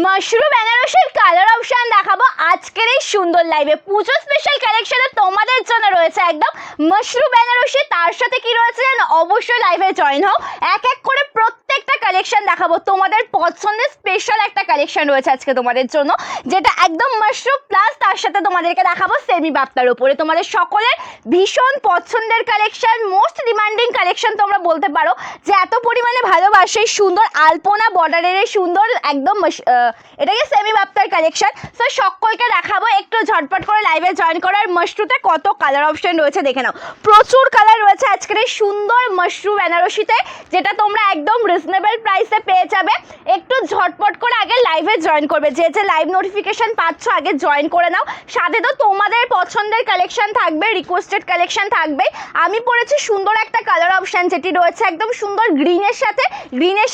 Mushroom বেনারসির colour option দেখাবো আজকের এই সুন্দর লাইভে। পুজো স্পেশাল কালেকশনে তোমাদের জন্য রয়েছে একদম মাশরুম বেনারসি। তার সাথে কি রয়েছে জানো? অবশ্যই লাইভে জয়েন হও, এক এক করে প্রত্যেকটা কালেকশন দেখাবো। তোমাদের পছন্দের স্পেশাল একটা কালেকশন রয়েছে আজকে তোমাদের জন্য, যেটা একদম মাশরুম প্লাস তার সাথে তোমাদেরকে দেখাবো সেমি বাপ্তার উপরে। তোমাদের সকলের ভীষণ পছন্দের কালেকশন, মোস্ট ডিমান্ডিং কালেকশন তোমরা বলতে পারো, যে এত পরিমাণে ভালোবাসে। সুন্দর আলপনা বর্ডারের সুন্দর একদম এটাকে সেমি বাপ্তার কালেকশন। সো সকলকে দেখাবো, একটু ঝটপট করে লাইভে জয়েন করার। মাশরুতে কত কালার অপশন রয়েছে দেখে নাও, প্রচুর কালার রয়েছে আজকের এই সুন্দর মাশরুম বেনারসিতে, যেটা তোমরা একদম রিজনেবল প্রাইসে পেয়ে যাবে। একটু ঝটপট করে আগে লাইভে জয়েন করবে, যে যে লাইভ নোটিফিকেশন পাচ্ছ আগে জয়েন করে নাও। সাথে তো তোমাদের পছন্দের কালেকশন থাকবে, রিকোয়েস্টেড কালেকশন থাকবে। আমি পরেছি সুন্দর একটা কালার অপশন, যেটি রয়েছে একদম সুন্দর গ্রিনের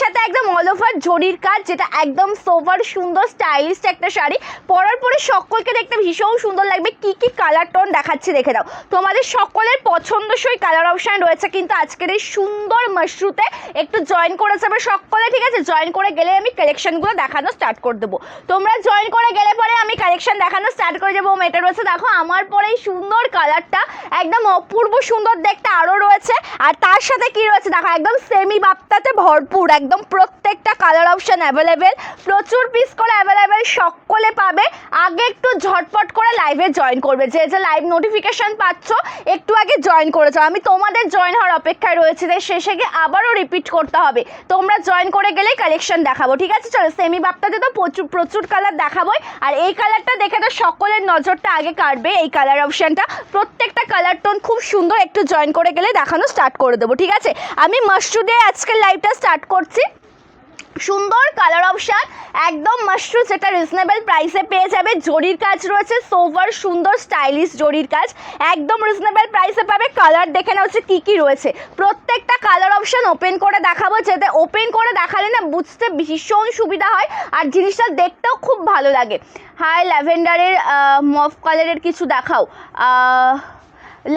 সাথে একদম অল ওভার জরির কাজ, যেটা একদম সোভার সুন্দর স্টাইলিশ একটা শাড়ি। পরার পরে সকলকে দেখতে ভীষণ সুন্দর লাগবে। কি কি কালার টোন দেখাচ্ছি দেখে দাও, তোমাদের সকলের পছন্দসই কালার অপশন রয়েছে কিন্তু আজকের এই সুন্দর মাশরুতে। একটু জয়েন করে যাবে সকলে, ঠিক আছে? জয়েন করে গেলে আমি কালেকশনগুলো দেখানো স্টার্ট করে দেবো। তোমরা জয়েন করে গেলে পরে আমি কালেকশন দেখানো স্টার্ট করে যাবো। এটা রয়েছে দেখো আমার পরে এই সুন্দর কালারটা, একদম অপূর্ব সুন্দর দেখতে আরও রয়েছে। আর তার সাথে কি রয়েছে দেখো, একদম সেমি বাপ্তাতে ভরপুর, একদম প্রত্যেকটা কালার অপশন অ্যাভেলেবেল, প্রচুর পিস করে অ্যাভেলেবেল, সকলে পাবে। আগে একটু ঝটপট করে লাইভে জয়েন করবে, যে যে লাইভ নোটিফিকেশন পাচ্ছ একটু আগে জয়েন করে যাও। আমি তোমাদের জয়েন হওয়ার অপেক্ষায় রয়েছে, যে শেষে গিয়ে আবারও রিপিট করতে হবে। তোমরা জয়েন করে গেলেই কালেকশন দেখাবো, ঠিক আছে? চলো, সেমি বাপ্তাতে তো প্রচুর কালার দেখাবোই। আর এই কালারটা দেখে তো সকলের নজরটা আগে কাটবে, এই কালার অপশনটা। প্রত্যেকটা কালার টোন খুব সুন্দর, একটু জয়েন করে গেলে দেখানো স্টার্ট করে দেবো, ঠিক আছে? আমি মাশরু দিয়ে আজকের লাইভটা স্টার্ট করছি। সুন্দর কালার অপশন একদম মাশরু, যেটা রিজনেবল প্রাইসে পেয়ে যাবে। জরির কাজ রয়েছে, সোভার সুন্দর স্টাইলিশ জরির কাজ, একদম রিজনেবল প্রাইসে পাবে। কালার দেখে নাও হচ্ছে কী কী রয়েছে। প্রত্যেকটা কালার অপশন ওপেন করে দেখাবো, যাতে ওপেন করে দেখালে না বুঝতে ভীষণ সুবিধা হয়, আর জিনিসটা দেখতেও খুব ভালো লাগে। হাই ল্যাভেন্ডারের মফ কালারের কিছু দেখাও।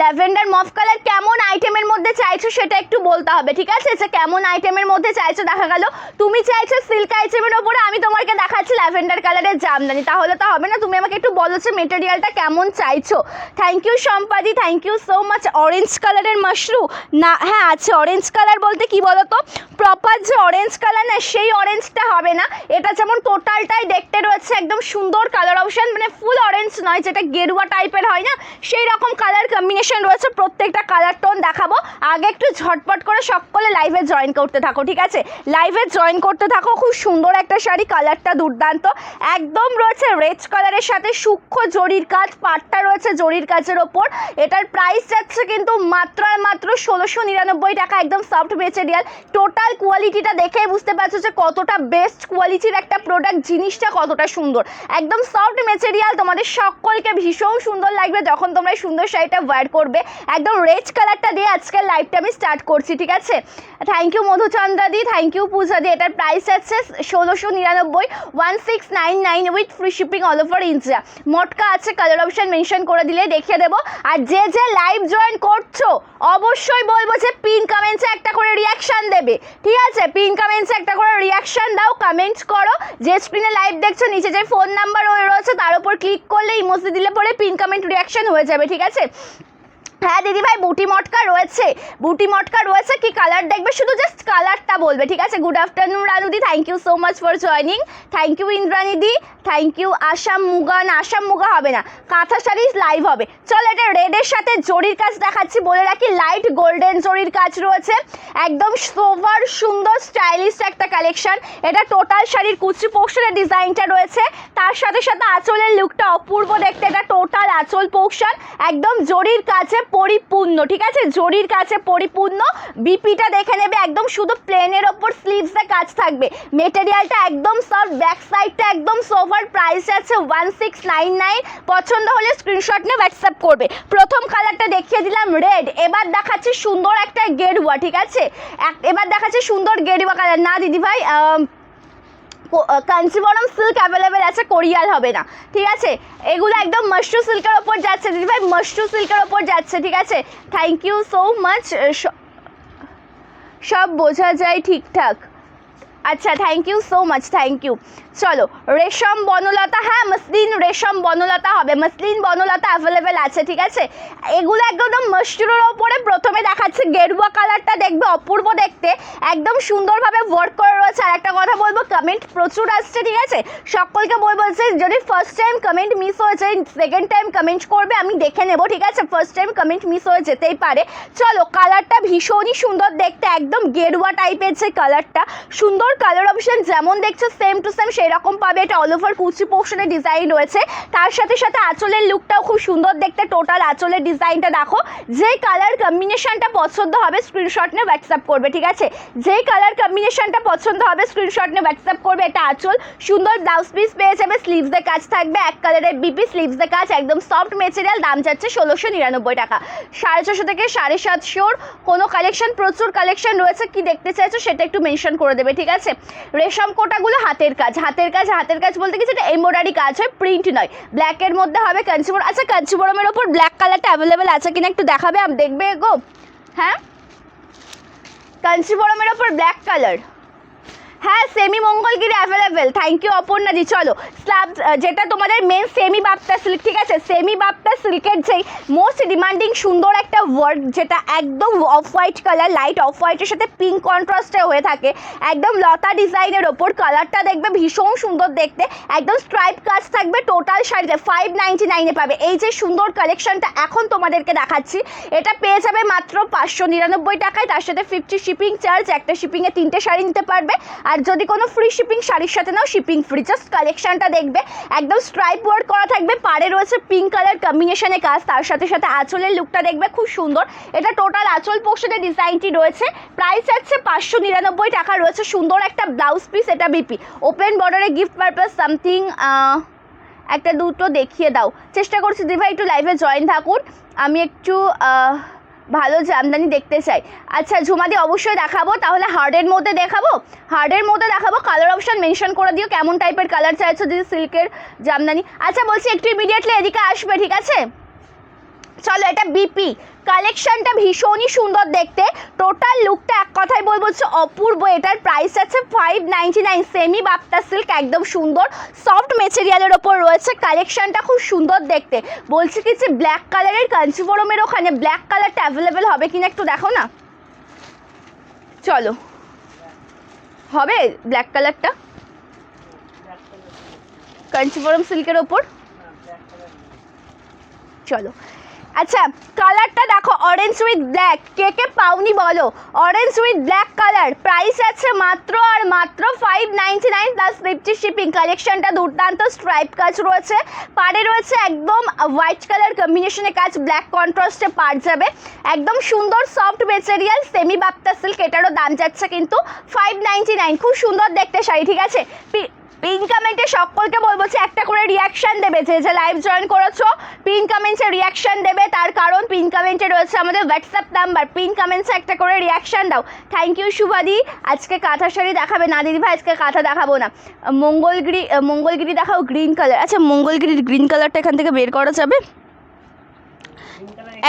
ল্যাভেন্ডার মফ কালার কেমন আইটেমের মধ্যে চাইছো সেটা একটু বলতে হবে, ঠিক আছে? যে কেমন আইটেমের মধ্যে চাইছো। দেখা গেল তুমি চাইছো সিল্ক আইটেমের ওপরে, আমি তোমাকে দেখাচ্ছি ল্যাভেন্ডার কালারের জামদানি, তাহলে তো হবে না। তুমি আমাকে একটু বলো যে মেটেরিয়ালটা কেমন চাইছো। থ্যাংক ইউ সম্পাদি, thank you so much. Orange কালারের মাশরু না, হ্যাঁ আছে অরেঞ্জ কালার। বলতে কি বলো তো, প্রপার যে অরেঞ্জ কালার না, সেই অরেঞ্জটা হবে না। এটা যেমন টোটালটাই দেখতে রয়েছে একদম সুন্দর কালার অপশন, মানে ফুল অরেঞ্জ নয়, যেটা গেরুয়া টাইপের হয় না, সেই রকম কালার কম্বিনেশন রয়েছে। প্রত্যেকটা কালার টোন দেখাবো। আগে একটু ঝটপট করে সকলে লাইভে জয়েন করতে থাকো, ঠিক আছে? লাইভে জয়েন করতে থাকো। খুব সুন্দর একটা শাড়ি, কালারটা দুর্দান্ত একদম রয়েছে রেড কালারের সাথে সূক্ষ্ম জরির কাজ, পাটটা রয়েছে জরির কাজের ওপর। এটার প্রাইস যাচ্ছে কিন্তু মাত্র 1699 টাকা, একদম সফট মেটেরিয়াল। টোটাল কোয়ালিটিটা দেখেই বুঝতে পারছো যে কতটা বেস্ট কোয়ালিটির একটা প্রোডাক্ট, জিনিসটা কতটা সুন্দর, একদম সফট মেটেরিয়াল। তোমাদের সকলকে ভীষণ সুন্দর লাগবে যখন তোমরা এই সুন্দর শাড়িটা ওয়্যার করবে। একদম রেড কালারটা দিয়ে আজকের লাইভটা আমি স্টার্ট করছি, ঠিক আছে? থ্যাংক ইউ মধুচন্দ্রা দি, থ্যাংক ইউ পূজা দি। এটার প্রাইস আছে 1699, 1699 with free shipping all over India. মটকা আছে, কালার অপশন মেনশন করে দিলে দেখিয়ে দেবো। আর যে যে লাইভ জয়েন করছো অবশ্যই বলবো যে পিন কমেন্টসে একটা করে রিয়াকশান দেবে, ঠিক আছে? পিন কমেন্টসে একটা করে রিয়াকশান দাও, কমেন্ট করো। যে স্ক্রিনে লাইভ দেখছো নিচে যে ফোন নাম্বার রয়েছে তার উপর ক্লিক করলে ইমোজি দিলে পরে পিন কমেন্ট রিয়াকশান হয়ে যাবে, ঠিক আছে? হ্যাঁ দিদি ভাই, বুটি মটকা রয়েছে। কি কালার দেখবে, শুধু জাস্ট কালারটা বলবে, ঠিক আছে? গুড আফটারনুন রানুদি, thank you so much for joining. Thank you Indrani দি, থ্যাংক ইউ। আসাম মুগা হবে না, কাঁথা শাড়ি লাইভ হবে। চলো, এটা রেডের সাথে জরির কাজ দেখাচ্ছি। বলে রাখি লাইট গোল্ডেন জরির কাজ রয়েছে, একদম সোভার সুন্দর স্টাইলিশ একটা কালেকশন। এটা টোটাল শাড়ির কুচি পোর্শনের ডিজাইনটা রয়েছে, তার সাথে সাথে আঁচলের লুকটা অপূর্ব দেখতে। এটা টোটাল আঁচল পোর্শন একদম জরির কাছে পরিপূর্ণ, ঠিক আছে? জরির কাছে পরিপূর্ণ। বিপিটা দেখে নেবে, একদম শুধু প্লেনের ওপর স্লিভসে কাজ থাকবে। মেটেরিয়ালটা একদম সফট, ব্যাক সাইডটা একদম সোভার। প্রাইস আছে 1699। পছন্দ হলে স্ক্রিনশট নিয়ে হোয়াটসঅ্যাপ করবে। প্রথম কালারটা দেখিয়ে দিলাম রেড, এবার দেখাচ্ছি সুন্দর একটা গেরুয়া, ঠিক আছে? এবার দেখাচ্ছি সুন্দর গেরুয়া কালার। না দিদি ভাই, কাঞ্চিবরম সিল্ক অ্যাভেলেবেল আছে, কোরিয়াল হবে না, ঠিক আছে? এগুলো একদম মাশরু সিল্কের ওপর যাচ্ছে দিদি ভাই, মাশরু সিল্কের ওপর যাচ্ছে, ঠিক আছে? Thank you so much. সব বোঝা যায় ঠিকঠাক, আচ্ছা thank you so much, thank you. চলো রেশম বনলতা, হ্যাঁ মসলিন রেশম বনলতা হবে, মসলিন বনলতা অ্যাভেলেবেল আছে, ঠিক আছে। এগুলো একদম মশরুর ওপরে প্রথমে দেখাচ্ছে গেরুয়া কালারটা, দেখবে অপূর্ব দেখতে, একদম সুন্দরভাবে ওয়ার্ক করে রয়েছে। আর একটা কথা বলবো, কমেন্ট প্রচুর আসছে, ঠিক আছে। সকলকে বলবো যে যদি ফার্স্ট টাইম কমেন্ট মিস হয়েছে, সেকেন্ড টাইম কমেন্ট করবে, আমি দেখে নেবো, ঠিক আছে। ফার্স্ট টাইম কমেন্ট মিস হয়ে যেতেই পারে। চলো কালারটা ভীষণই সুন্দর দেখতে, একদম গেরুয়া টাইপের যে কালারটা, সুন্দর কালার অপশন যেমন দেখছো সেম টু সেম সেই রকম পাবে। এটা অল ওভার কুচি পোর্শনে ডিজাইন রয়েছে, তার সাথে সাথে আঁচলের লুকটাও খুব সুন্দর দেখতে। টোটাল আঁচলের ডিজাইনটা দেখো, যে কালার কম্বিনেশনটা পছন্দ হবে স্ক্রিনশট নিয়ে হোয়াটসঅ্যাপ করবে, ঠিক আছে। যে কালার কম্বিনেশনটা পছন্দ হবে স্ক্রিনশট নিয়ে হোয়াটসঅ্যাপ করবে। এটা আঁচল, সুন্দর ব্লাউজ পিস পেয়ে যাবে, স্লিভসের কাজ থাকবে, এক কালারের বিপি স্লিভসের কাজ, একদম সফট মেটেরিয়াল, দাম যাচ্ছে 1699 টাকা। 650 থেকে 750 কোনো কালেকশন, প্রচুর কালেকশন রয়েছে। কি দেখতে চাইছো সেটা একটু মেনশন করে দেবে, ঠিক আছে। রেশম কোটাগুলো হাতের কাজ, হাতের কাজ, হাতের কাজ বলতে কিছু এটা এমব্রয়ডারি কাজ হয়, প্রিন্ট নয়। ব্ল্যাকের মধ্যে হবে কাঞ্চিপুরম। আচ্ছা কাঞ্চিপুরমের ওপর ব্ল্যাক কালারটা অ্যাভেলেবেল আছে কিনা একটু দেখাবে, আমি দেখবে গো। হ্যাঁ কাঞ্চিপুরমের ওপর ব্ল্যাক কালার, হ্যাঁ semi Mangalgiri available, thank you অপর্ণাদি। চলো স্ল্যাব, যেটা তোমাদের মেন সেমি বাপ্তা সিল্ক, ঠিক আছে। সেমি বাপ্তা সিল্কের যেই মোস্ট ডিমান্ডিং সুন্দর একটা ওয়ার্ক, যেটা একদম off white colour, light off হোয়াইটের সাথে পিঙ্ক কন্ট্রাস্টে হয়ে থাকে, একদম লতা ডিজাইনের ওপর। কালারটা দেখবে ভীষণ সুন্দর দেখতে, একদম স্ট্রাইপ কাজ থাকবে। টোটাল শাড়িতে 599-এ পাবে। এই যে সুন্দর কালেকশনটা এখন তোমাদেরকে দেখাচ্ছি, এটা পেয়ে যাবে মাত্র 599 টাকায়, তার সাথে 50 শিপিং চার্জ, একটা শিপিংয়ে 3টে শাড়ি নিতে পারবে। আর যদি কোনো ফ্রি শিপিং শাড়ির সাথে নাও শিপিং ফ্রি। জাস্ট কালেকশনটা দেখবে, একদম স্ট্রাইপ ওয়ার্ক করা থাকবে, পাড়ে রয়েছে পিঙ্ক কালার কম্বিনেশনে কাজ, তার সাথে সাথে আঁচলের লুকটা দেখবে খুব সুন্দর। এটা টোটাল আঁচল পোর্শনের ডিজাইনটি রয়েছে, প্রাইস আছে 599 টাকা। রয়েছে সুন্দর একটা ব্লাউজ পিস, এটা বিপি ওপেন বর্ডারে গিফট পারপাস সামথিং একটা দুটো দেখিয়ে দাও। চেষ্টা করছি দিভাই একটু লাইভে জয়েন থাকুন, আমি একটু ভালো জামদানি দেখতে চাই। আচ্ছা ঝুমাদি অবশ্যই দেখাবো, তাহলে হার্ডের মধ্যে দেখাবো, হার্ডের মধ্যে দেখাবো। কালার অপশন মেনশন করে দিও কেমন টাইপের কালার চাইছো, যদি সিল্কের জামদানি। আচ্ছা বলছি একটু ইমিডিয়েটলি এদিকে আসবে, ঠিক আছে। চলো এটা বিপি কালেকশনটা ভীষণই সুন্দর দেখতে, টোটাল লুকটা এক কথায় বলবো হচ্ছে অপূর্ব। এটার প্রাইস আছে 599, সেমি বাপ্তা সিল্ক, একদম সুন্দর সফট মেটেরিয়ালের ওপর রয়েছে। কালেকশনটা খুব সুন্দর দেখতে। বলছি কি যে ব্ল্যাক কালারের কাঞ্চিপুরমের ওখানে ব্ল্যাক কালারটা অ্যাভেলেবেল হবে কিনা একটু দেখো না। চলো হবে ব্ল্যাক কালারটা কাঞ্চিপুরম সিল্কের ওপর, চলো। আচ্ছা কালারটা দেখো, অরেঞ্জ উইথ ব্ল্যাক, কে কে পাওনি বলো। Orange with black colour, price আছে মাত্র আর মাত্র 599 প্লাস 50 শিপিং। কালেকশনটা দুর্দান্ত, স্ট্রাইপ কাজ রয়েছে, পাড়ে রয়েছে একদম হোয়াইট কালার কম্বিনেশনে কাজ, ব্ল্যাক কন্ট্রাস্টে পাড় যাবে, একদম সুন্দর soft material, semi Bapta silk. এটারও দাম যাচ্ছে কিন্তু 599, খুব সুন্দর দেখতে শাড়ি, ঠিক আছে। পিন কমেন্টে সকলকে বলবো যে একটা করে রিয়াকশান দেবে, যে লাইভ জয়েন করেছো পিন কমেন্টে রিয়াকশান দেবে, তার কারণ পিন কমেন্টে রয়েছে আমাদের হোয়াটসঅ্যাপ নাম্বার, পিন কমেন্টসে একটা করে রিয়াকশান দাও। থ্যাংক ইউ শুভাদি। আজকে কাঁথা শাড়ি দেখাবে না দিদি ভাই, আজকে কাঁথা দেখাবো না, মঙ্গলগিরি দেখাও গ্রিন কালার। আচ্ছা মঙ্গলগিরির গ্রিন কালারটা এখান থেকে বের করা যাবে,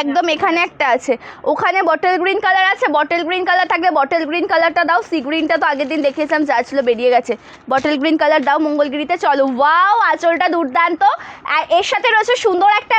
একদম এখানে একটা আছে, ওখানে বটল গ্রিন কালার আছে, বটল গ্রিন কালার থাকবে, বটল গ্রিন কালারটা দাও। সি গ্রিনটা তো আগের দিন দেখিয়েছিলাম যা ছিল বেরিয়ে গেছে, বটল গ্রিন কালার দাও মঙ্গলগিরিতে। চলো ওয়াও আঁচলটা দুর্দান্ত, এর সাথে রয়েছে সুন্দর একটা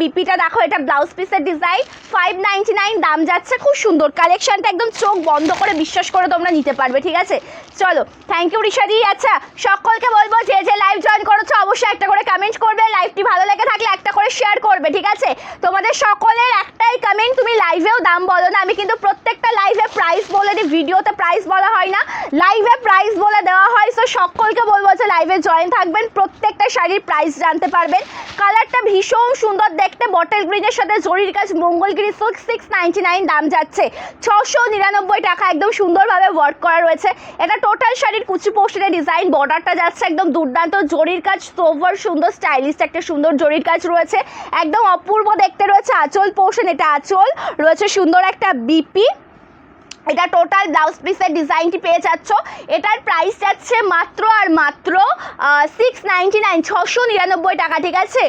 বিপিটা দেখো, এটা ব্লাউজ পিসের ডিজাইন, 599 দাম যাচ্ছে। খুব সুন্দর কালেকশনটা, একদম চোখ বন্ধ করে বিশ্বাস করে তোমরা নিতে পারবে, ঠিক আছে। চলো থ্যাংক ইউ ঋষাদি। আচ্ছা সকলকে বলবো যে লাইভ জয়েন করেছো অবশ্যই একটা করে কমেন্ট করবে, লাইভটি ভালো লেগে থাকলে একটা করে শেয়ার করবে, ঠিক আছে। তোমাদের সকলের একটাই কমেন্ট, তুমি লাইভেও দাম বলো না। আমি কিন্তু প্রত্যেকটা লাইভে প্রাইস বলে দিই, ভিডিওতে প্রাইস বলা হয় না, লাইভে প্রাইস বলে দেওয়া হয়। সো সকলকে বলবো যে লাইভে জয়েন থাকবেন, প্রত্যেকটা শাড়ির প্রাইস জানতে পারবেন। কালারটা ভীষণ সুন্দর দেখতে, বটল গ্রিনের সাথে জরির কাজ, মঙ্গলগিরি সিল্ক, 699 দাম যাচ্ছে, 699 টাকা। একদম সুন্দরভাবে ওয়ার্ক করা রয়েছে। এটা টোটাল শাড়ির কুচি পোর্শনের ডিজাইন, বর্ডারটা যাচ্ছে একদম দুর্দান্ত, জরির কাজ সোভার সুন্দর স্টাইলিশ একটা সুন্দর জরির কাজ রয়েছে, একদম অপূর্ব দেখতে রয়েছে। আঁচল পোর্শন, এটা আঁচল রয়েছে সুন্দর একটা বিপি, এটা টোটাল ব্লাউজ পিসের ডিজাইনটি পেয়ে যাচ্ছ। এটার প্রাইস যাচ্ছে মাত্র আর মাত্র 699, 699 টাকা, ঠিক আছে।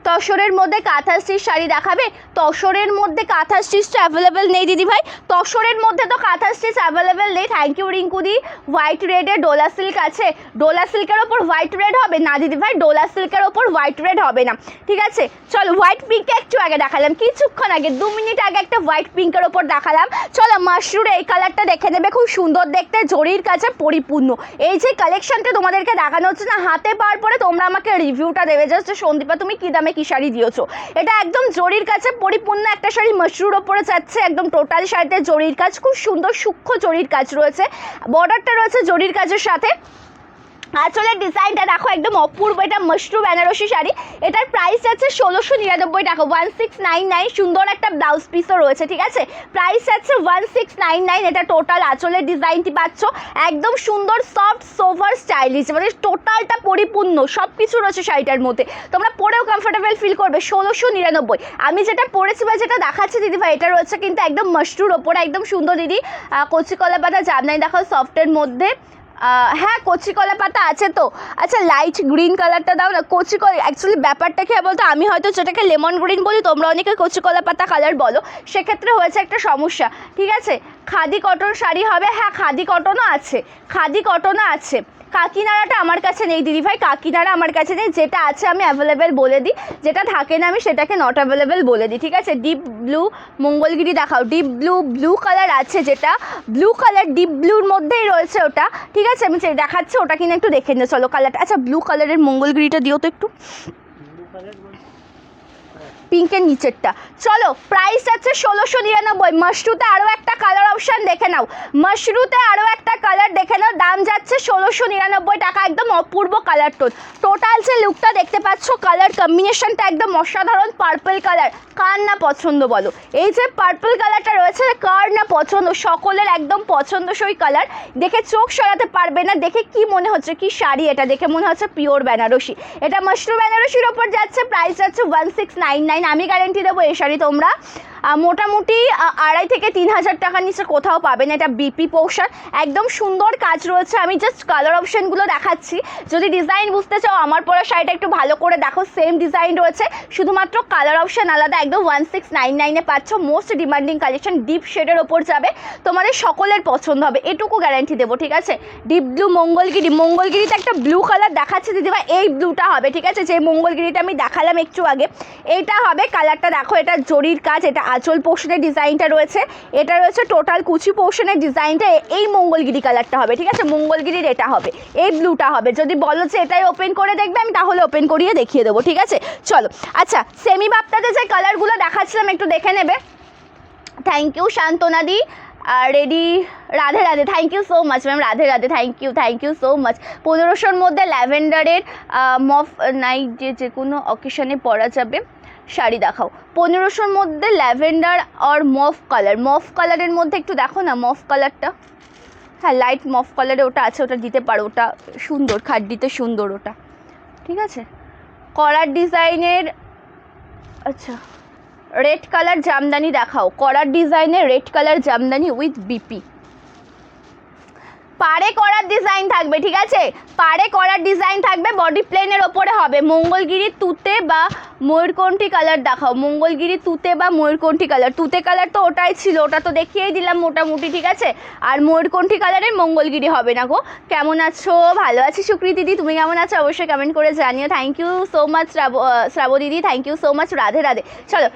তসরের মধ্যে কাঁথা স্টিচ শাড়ি দেখাবে? তসরের মধ্যে কাঁথা স্টিচটা অ্যাভেলেবেল নেই দিদি ভাই, তসরের মধ্যে তো কাঁথা স্টিচ অ্যাভেলেবেল নেই। থ্যাংক ইউ রিঙ্কুদি। হোয়াইট রেডে ডোলা সিল্ক আছে, ডোলা সিল্কের ওপর হোয়াইট রেড হবে না দিদি ভাই, ডোলা সিল্কের ওপর হোয়াইট রেড হবে না, ঠিক আছে। চলো হোয়াইট পিঙ্কে একটু আগে দেখালাম, কিছুক্ষণ আগে 2 মিনিট আগে একটা হোয়াইট পিঙ্কের ওপর দেখালাম। চলো মাশরুরে এই কালারটা দেখে নেবে, খুব সুন্দর দেখতে, জরির কাছে পরিপূর্ণ। এই যে কালেকশনটা তোমাদেরকে দেখানো হচ্ছে না, হাতে পাওয়ার পরে তোমরা আমাকে রিভিউটা দেবে জাস্ট সন্দীপা তুমি কী দামে কী শাড়ি দিয়েছো। এটা একদম জরির কাছে পরিপূর্ণ একটা শাড়ি, মাশরুর ওপরে যাচ্ছে, একদম টোটাল শাড়িতে জরির কাজ, খুব সুন্দর সূক্ষ্ম জরির কাজ রয়েছে, বর্ডারটা রয়েছে জরির কাজের সাথে। আঁচলের ডিজাইনটা দেখো একদম অপূর্ব, এটা মাশরু বেনারসি শাড়ি, এটার প্রাইস আছে 1699 টাকা, 1699। সুন্দর একটা ব্লাউজ পিসও রয়েছে, ঠিক আছে, প্রাইস আছে 1699। এটা টোটাল আঁচলের ডিজাইনটি পাচ্ছ, একদম সুন্দর সফট সোভার স্টাইলিশ, মানে টোটালটা পরিপূর্ণ সব কিছু রয়েছে শাড়িটার মধ্যে, তোমরা পরেও কমফোর্টেবল ফিল করবে। 1699। আমি যেটা পরেছি বা যেটা দেখাচ্ছি দিদি ভাই, এটা রয়েছে কিন্তু একদম মাশরুর ওপরে, একদম সুন্দর দিদি। কচি কলা পাতা জামদানি দেখাও সফটের মধ্যে। হ্যাঁ কচি কলা পাতা আছে তো। আচ্ছা লাইট গ্রিন কালারটা দাও না, কচি কলা অ্যাকচুয়ালি ব্যাপারটা কি বলতো, আমি হয়তো যেটাকে লেমন গ্রিন বলি, তোমরা অনেকে কচি কলা পাতা কালার বলো, সেক্ষেত্রে হয়েছে একটা সমস্যা, ঠিক আছে। খাদি কটন শাড়ি হবে, হ্যাঁ খাদি কটনও আছে, খাদি কটনও আছে। কাকিনাড়াটা আমার কাছে নেই দিদি ভাই, কাকিনাড়া আমার কাছে নেই, যেটা আছে আমি অ্যাভেলেবেল বলে দিই, যেটা থাকে না আমি সেটাকে নট অ্যাভেলেবেল বলে দিই, ঠিক আছে। ডিপ ব্লু মঙ্গলগিরি দেখাও, ডিপ ব্লু কালার আছে, যেটা ব্লু কালার ডিপ ব্লুর মধ্যেই রয়েছে ওটা, ঠিক আছে, আমি দেখাচ্ছি ওটা কিনা একটু দেখে নিও চলো কালারটা। আচ্ছা ব্লু কালারের মঙ্গলগিরিটা দিও তো একটু, পিঙ্কের নিচেরটা। চলো প্রাইস আছে 1699। মাশরুতে আরও একটা কালার অপশান দেখে নাও, মাশরুতে আরও একটা কালার দেখে নাও, দাম যাচ্ছে 1699 টাকা, একদম অপূর্ব কালার টোন। টোটাল যে লুকটা দেখতে পাচ্ছ, কালার কম্বিনেশনটা একদম অসাধারণ, পার্পল কালার, কার না পছন্দ বলো, এই যে পার্পল কালারটা রয়েছে কার না পছন্দ, সকলের একদম পছন্দসই কালার, দেখে চোখ সরাতে পারবে না, দেখে কি মনে হচ্ছে কি শাড়ি, এটা দেখে মনে হচ্ছে পিওর বেনারসি। এটা মাশরু বেনারসির ওপর যাচ্ছে, প্রাইস যাচ্ছে 1699। আমি গ্যারেন্টি দেবো এই শাড়ি তোমরা মোটামুটি 2,500 থেকে 3,000 টাকার নিচে কোথাও পাবে না। এটা বিপি পোর্শন, একদম সুন্দর কাজ রয়েছে, আমি জাস্ট কালার অপশানগুলো দেখাচ্ছি, যদি ডিজাইন বুঝতে চাও আমার পরা শাড়িটা একটু ভালো করে দেখো, সেম ডিজাইন রয়েছে, শুধুমাত্র কালার অপশান আলাদা, একদম 1699-এ পাচ্ছ। মোস্ট ডিমান্ডিং কালেকশন, ডিপ শেডের ওপর যাবে, তোমাদের সকলের পছন্দ হবে, এটুকু গ্যারেন্টি দেবো, ঠিক আছে। ডিপ ব্লু মঙ্গলগিরিতে একটা ব্লু কালার দেখাচ্ছে দিদিভাই, এই ব্লুটা হবে, ঠিক আছে, যে মঙ্গলগিরিটা আমি দেখালাম একটু আগে, এইটা হবে কালারটা দেখো, এটা জরির কাজ, এটা আঁচল পোর্শনের ডিজাইনটা রয়েছে, এটা রয়েছে টোটাল কুচি পোর্শনের ডিজাইনটা, এই মঙ্গলগিরি কালারটা হবে, ঠিক আছে, মঙ্গলগিরির এটা হবে, এই ব্লুটা হবে। যদি বলো যে এটাই ওপেন করে দেখবে আমি তাহলে ওপেন করিয়ে দেখিয়ে দেবো, ঠিক আছে। চলো আচ্ছা সেমি বাপ্তাতে যে কালারগুলো দেখাচ্ছিলাম একটু দেখে নেবে। থ্যাংক ইউ শান্তনাদি, ready, Radhe Radhe, thank you so much ma'am, Radhe Radhe, thank you so much. 1500-র মধ্যে ল্যাভেন্ডারের মফ নাইট যে কোনো অকেশনে পরা যাবে শাড়ি দেখাও। 1500-র মধ্যে ল্যাভেন্ডার আর মফ কালারের মধ্যে একটু দেখো না মফ কালারটা, হ্যাঁ লাইট মফ কালারে ওটা আছে, ওটা দিতে পারো, ওটা সুন্দর, খাড্ডিতে সুন্দর ওটা, ঠিক আছে। কলার ডিজাইনের, আচ্ছা রেড কালার জামদানি দেখাও, কলার ডিজাইনের red colour Jamdani with BP, পাড়ে করার ডিজাইন থাকবে, ঠিক আছে, পাড়ে করার ডিজাইন থাকবে, বডি প্লেনের ওপরে হবে। মঙ্গলগিরি তুতে বা ময়ূরকণ্ঠী কালার দেখাও, মঙ্গলগিরি তুতে বা ময়ূরকণ্ঠী কালার, তুতে কালার তো ওটাই ছিল, ওটা তো দেখিয়েই দিলাম মোটামুটি, ঠিক আছে। আর ময়ূরকণ্ঠী কালারের মঙ্গলগিরি হবে না গো। কেমন আছো? ভালো আছি সুকৃতি দিদি, তুমি কেমন আছো অবশ্যই কমেন্ট করে জানিও। Thank you so much Shrabo দিদি, thank you so much, Radhe Radhe. চলো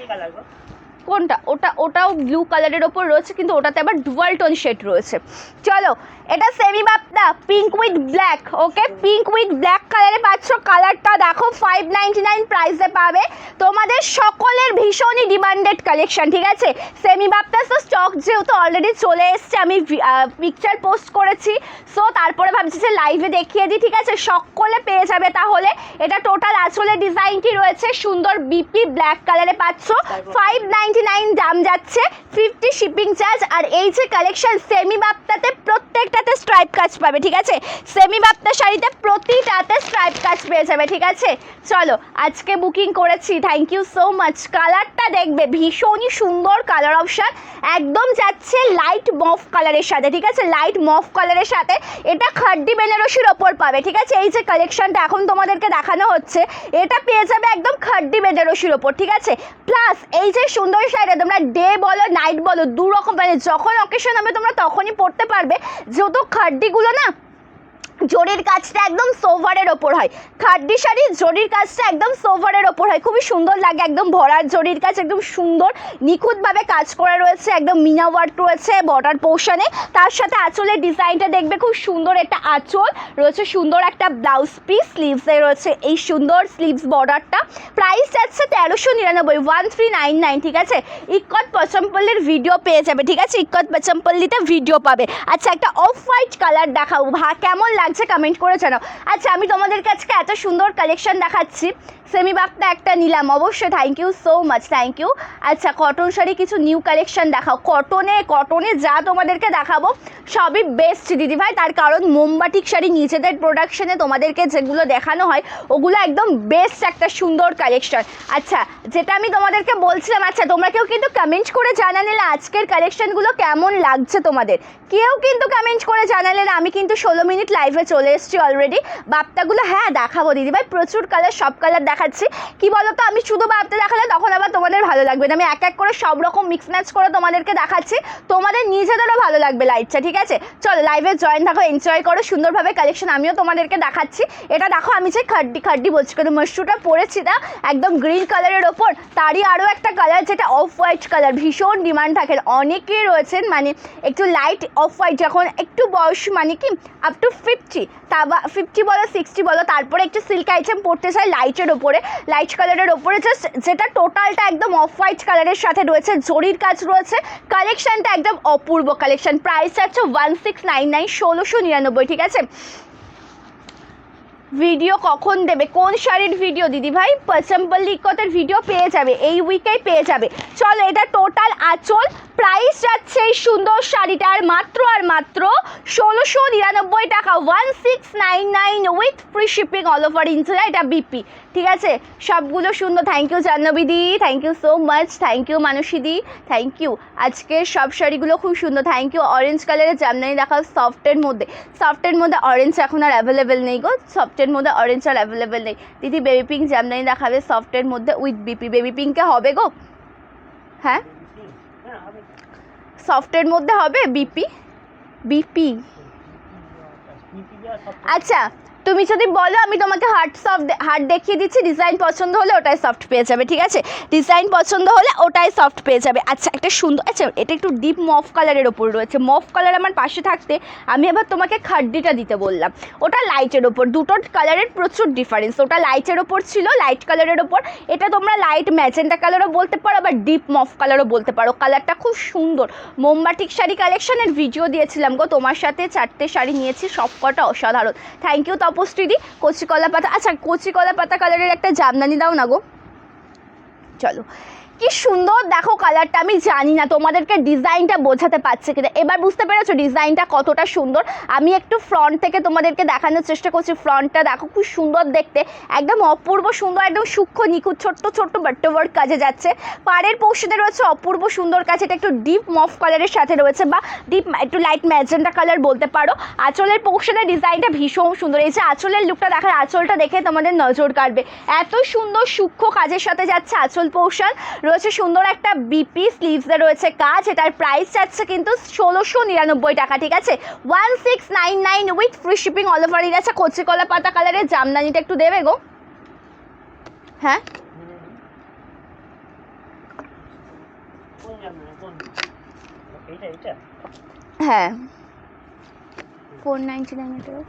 কোনটা, ওটাও ব্লু কালারের ওপর রয়েছে, কিন্তু ওটাতে আবার ডুয়াল টোন শেড রয়েছে। চলো এটা সেমি বাপ্তা pink with black, okay pink with black কালারে পাচ্ছ, কালারটা দেখো 599 প্রাইসে পাবে, তোমাদের সকলের ভীষণই ডিমান্ডেড কালেকশন, ঠিক আছে। সেমি বাপ্তা তো স্টক যেহেতু অলরেডি চলে এসছে, আমি পিকচার পোস্ট করেছি, সো তারপরে ভাবছি যে লাইভে দেখিয়ে দিই, ঠিক আছে, সকলে পেয়ে যাবে তাহলে। এটা টোটাল আঁচলের ডিজাইনটি রয়েছে সুন্দর বিপি ব্ল্যাক কালারে পাচ্ছ, 599 499 দাম যাচ্ছে, 50 শিপিং চার্জ। আর এই যে কালেকশন সেমি বাপ্তাতে প্রত্যেকটাতে স্ট্রাইপ কাজ পাবে, ঠিক আছে? সেমি বাপ্তা শাড়িতে প্রতিটাতে স্ট্রাইপ কাজ পেয়ে যাবে, ঠিক আছে? চলো আজকে বুকিং করেছি, থ্যাংক ইউ সো মাচ। কালারটা দেখবে ভীষণই সুন্দর কালার অপশান, একদম যাচ্ছে লাইট মফ কালারের সাথে, ঠিক আছে? লাইট মফ কালারের সাথে এটা খাড্ডি বেনারসির ওপর পাবে, ঠিক আছে? এই যে কালেকশনটা এখন তোমাদেরকে দেখানো হচ্ছে এটা পেয়ে যাবে একদম খাড্ডি বেনারসির ওপর, ঠিক আছে? প্লাস এই যে সুন্দর শাড়িটা তোমরা ডে বলো নাইট বলো দু রকম, মানে যখন অকেশন হবে তোমরা তখনই পরতে পারবে, যেহেতু খাড্ডিগুলো না জরির কাজটা একদম সোভারের ওপর হয়। খাড্ডি শাড়ির জরির কাজটা একদম সোভারের ওপর হয়, খুবই সুন্দর লাগে, একদম ভরার জরির কাজ, একদম সুন্দর নিখুঁতভাবে কাজ করা রয়েছে, একদম মিনা ওয়ার্ক রয়েছে বর্ডার পোর্শনে। তার সাথে আঁচলের ডিজাইনটা দেখবে খুব সুন্দর, একটা আঁচল রয়েছে, সুন্দর একটা ব্লাউজ পিস, স্লিভসে রয়েছে এই সুন্দর স্লিভস বর্ডারটা। প্রাইস যাচ্ছে 1399, 1399, ঠিক আছে? ইক্কত পচমপল্লির ভিডিও পেয়ে যাবে, ঠিক আছে? ইক্কত পচমপল্লিতে ভিডিও পাবে। আচ্ছা একটা অফ হোয়াইট কালার দেখাবো, কেমন লাগছে কমেন্ট করে জানাও। আচ্ছা আমি তোমাদের কাছে এত সুন্দর কালেকশন দেখাচ্ছি, সেমি বাপ্তা একটা নিলাম অবশ্যই, thank you so much, thank you. আচ্ছা কটন শাড়ি কিছু নিউ কালেকশন দেখাও। কটনে যা তোমাদেরকে দেখাবো সবই বেস্ট দিদিভাই, তার কারণ মোমবাটিক শাড়ি নিজেদের প্রোডাকশনে তোমাদেরকে যেগুলো দেখানো হয় ওগুলো একদম বেস্ট একটা সুন্দর কালেকশন। আচ্ছা যেটা আমি তোমাদেরকে বলছিলাম, আচ্ছা তোমরা কেউ কিন্তু কমেন্ট করে জানালে না আজকের কালেকশনগুলো কেমন লাগছে তোমাদের, কেউ কিন্তু কমেন্ট করে জানালে না। আমি কিন্তু 16 মিনিট লাইভে চলে এসেছি অলরেডি। বাপ্তাগুলো হ্যাঁ দেখাবো দিদিভাই, প্রচুর কালার, সব কালার দেখাচ্ছি। কি বলো তো, আমি শুধু বাপ্তা দেখালে তখন আবার তোমাদের ভালো লাগবে না, আমি এক এক করে সব রকম মিক্স ম্যাচ করে তোমাদেরকে দেখাচ্ছি, তোমাদের নিজেদেরও ভালো লাগবে লাইভটা, ঠিক আছে? চলো লাইভে জয়েন থাকো, এনজয় করো সুন্দরভাবে কালেকশন, আমিও তোমাদেরকে দেখাচ্ছি। এটা দেখো আমি যে খাড্ডি বলছি কিন্তু মশরুটা পরেছি না একদম গ্রিন কালারের ওপর, তারই আরও একটা কালার যেটা অফ হোয়াইট কালার, ভীষণ ডিমান্ড থাকে, অনেকেই রয়েছেন মানে একটু লাইট অফ হোয়াইট, যখন একটু বয়স মানে কি আপ টু 50 তা বা 50 বলো 60 বলো, তারপরে একটু সিল্ক আইটেম পড়তে চাই লাইটের ওপরে, লাইট কালারের ওপরে, জাস্ট যেটা টোটালটা একদম অফ হোয়াইট কালারের সাথে রয়েছে, জরির কাজ রয়েছে, কালেকশনটা একদম অপূর্ব কালেকশন। প্রাইস আছে 1699, 1699, ঠিক আছে? ভিডিও কখন দেবে, কোন শাড়ির ভিডিও দিদিভাই? পচমপল্লি ইক্কতের ভিডিও পেয়ে যাবে, এই উইকেই পেয়ে যাবে। চলো এটা টোটাল আঁচল, প্রাইস যাচ্ছে এই সুন্দর শাড়িটার মাত্র আর মাত্র 1699 টাকা, 1699 with free shipping all over India. এটা বিপি, ঠিক আছে? সবগুলো সুন্দর, থ্যাংক ইউ জাহ্নবীদি, thank you so much, thank you মানসীদি, থ্যাংক ইউ। আজকে সব শাড়িগুলো খুব সুন্দর, থ্যাংক ইউ। অরেঞ্জ কালারের জামদানি দেখাও সফটের মধ্যে অরেঞ্জ এখন আর অ্যাভেলেবেল নেই গো, সফটের মধ্যে অরেঞ্জ আর অ্যাভেলেবেল নেই। দিদি বেবি পিঙ্ক জামদানি দেখাবে সফটের মধ্যে উইথ বিপি, বেবি পিঙ্কে হবে গো? হ্যাঁ সফটের মধ্যে হবে বিপি। আচ্ছা তুমি যদি বলো আমি তোমাকে হার্ট দেখিয়ে দিচ্ছি, ডিজাইন পছন্দ হলে ওটাই সফট পেয়ে যাবে, ঠিক আছে? ডিজাইন পছন্দ হলে ওটাই সফট পেয়ে যাবে। আচ্ছা একটা সুন্দর, আচ্ছা এটা একটু ডিপ মফ কালারের ওপর রয়েছে, মফ কালার আমার পাশে থাকতে আমি আবার তোমাকে খাড্ডিটা দিতে বললাম, ওটা লাইটের ওপর, দুটো কালারের প্রচুর ডিফারেন্স, ওটা লাইটের ওপর ছিল, লাইট কালারের ওপর, এটা তোমরা লাইট ম্যাজেন্টা কালারও বলতে পারো আবার ডিপ মফ কালারও বলতে পারো, কালারটা খুব সুন্দর। মোমবাটিক শাড়ি কালেকশনের ভিডিও দিয়েছিলাম গো তোমার সাথে, 4টে শাড়ি নিয়েছি, সবকটা অসাধারণ, থ্যাংক ইউ তপস্বীদি। কচি কলা পাতা, আচ্ছা কচি কলা পাতা কালারের একটা জামদানি দাও না গো। চলো কি সুন্দর দেখো কালারটা, আমি জানি না তোমাদেরকে ডিজাইনটা বোঝাতে পারছে কিনা, এবার বুঝতে পেরেছো ডিজাইনটা কতটা সুন্দর? আমি একটু ফ্রন্ট থেকে তোমাদেরকে দেখানোর চেষ্টা করছি, ফ্রন্টটা দেখো খুব সুন্দর দেখতে, একদম অপূর্ব সুন্দর, একদম সূক্ষ্ম নিখুঁত ছোট্ট বাট্টা ওয়ার্ক কাজে যাচ্ছে। পাড়ের পোর্শনে রয়েছে অপূর্ব সুন্দর কাজ, এটা একটু ডিপ মফ কালারের সাথে রয়েছে বা ডিপ একটু লাইট ম্যাজেন্টা কালার বলতে পারো। আঁচলের পোর্শনের ডিজাইনটা ভীষণ সুন্দর, এই যে আঁচলের লুকটা দেখার, আঁচলটা দেখে তোমাদের নজর কাটবে, এত সুন্দর সূক্ষ্ম কাজের সাথে যাচ্ছে আঁচল পোর্শন, রয়েছে সুন্দর একটা বিপি, স্লিভসে রয়েছে কাজ, এটার প্রাইস যাচ্ছে কিন্তু 1699 টাকা, ঠিক আছে? 1699 with free shipping all over India. আছে কচি কলা পাতা কালারের জামদানিটা একটু দেবে গো? হ্যাঁ হ্যাঁ 499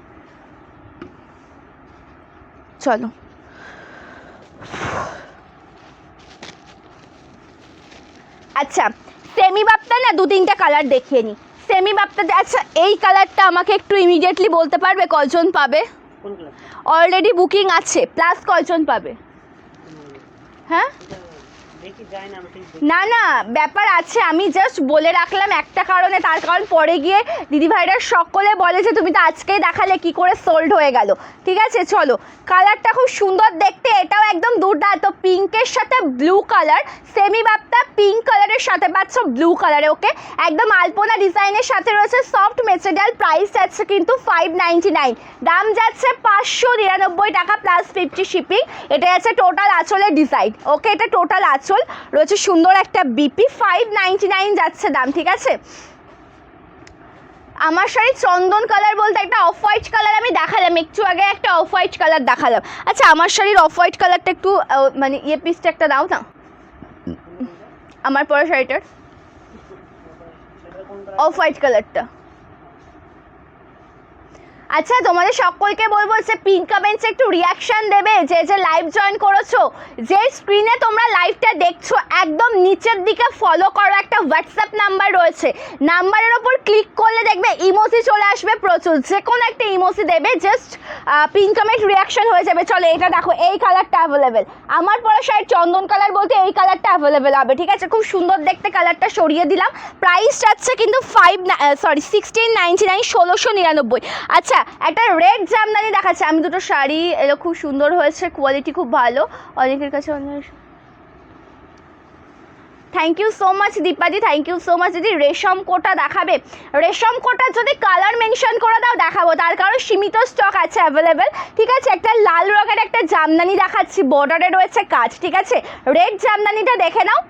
চলো আচ্ছা সেমি বাপ্তা না 2-3টা কালার দেখিয়ে নি, সেমি বাপ্তা। আচ্ছা এই কালারটা আমাকে একটু ইমিডিয়েটলি বলতে পারবে কজন পাবে? অলরেডি বুকিং আছে, প্লাস কজন পাবে? হ্যাঁ না না ব্যাপার আছে, আমি জাস্ট বলে রাখলাম একটা কারণে, তার কারণ পরে গিয়ে দিদিভাইরা সকলে বলে যে তুমি তো আজকেই দেখালে কি করে সোল্ড হয়ে গেল। ঠিক আছে চলো, কালারটা খুব সুন্দর দেখতে, এটাও একদম দুর্দান্ত পিঙ্কের সাথে ব্লু কালার, সেমি বাপ্তা পিঙ্ক কালারের সাথে পাচ্ছ ব্লু কালারে। ওকে, একদম আলপনা ডিজাইনের সাথে রয়েছে, সফট মেটেরিয়াল, প্রাইস যাচ্ছে কিন্তু 599, দাম যাচ্ছে 599 টাকা প্লাস 50 শিপিং। এটা যাচ্ছে টোটাল আঁচলের ডিজাইন। ওকে, এটা টোটাল আঁচল রয়েছে, সুন্দর একটা বিপি, 599 যাচ্ছে দাম। ঠিক আছে, আমার শাড়ি চন্দন কালার বলতে একটা অফ হোয়াইট কালার আমি দেখালাম একটু আগে, একটা অফ হোয়াইট কালার দেখালাম। আচ্ছা আমার শাড়ির অফ হোয়াইট কালারটা একটু মানে পিসটা একটা দাও না, আমার পরা শাড়িটার অফ হোয়াইট কালারটা। আচ্ছা তোমাদের সকলকে বলবো যে পিন কমেন্টসে একটু রিয়াকশন দেবে, যে যে লাইভ জয়েন করেছো, যে স্ক্রিনে তোমরা লাইভটা দেখছো একদম নিচের দিকে ফলো করো, একটা হোয়াটসঅ্যাপ নাম্বার রয়েছে, নাম্বারের ওপর ক্লিক করলে দেখবে ইমোজি চলে আসবে প্রচুর, যে কোনো একটা ইমোজি দেবে, জাস্ট পিন কমেন্ট রিয়াকশন হয়ে যাবে। চলো এটা দেখো, এই কালারটা অ্যাভেলেবেল, আমার পরা শাড়ির চন্দন কালার বলতে এই কালারটা অ্যাভেলেবেল হবে। ঠিক আছে, খুব সুন্দর দেখতে, কালারটা সরিয়ে দিলাম, প্রাইস যাচ্ছে কিন্তু 1699, 1699। আচ্ছা একটা রেড জামদানি দেখাচ্ছে, আমি দুটো শাড়ি, এগুলো খুব সুন্দর হয়েছে, কোয়ালিটি খুব ভালো, অনেকের কাছে অনেক। থ্যাংক ইউ সো মাচ দীপাদি, থ্যাংক ইউ সো মাচ দিদি। রেশম কোটা দেখাবে, রেশম কোটা যদি কালার মেনশন করে দাও দেখাবো, তার কারণ সীমিত স্টক আছে অ্যাভেলেবেল। ঠিক আছে, একটা লাল রঙের একটা জামদানি দেখাচ্ছি, বর্ডারে রয়েছে কাজ। ঠিক আছে, রেড জামদানিটা দেখে নাও,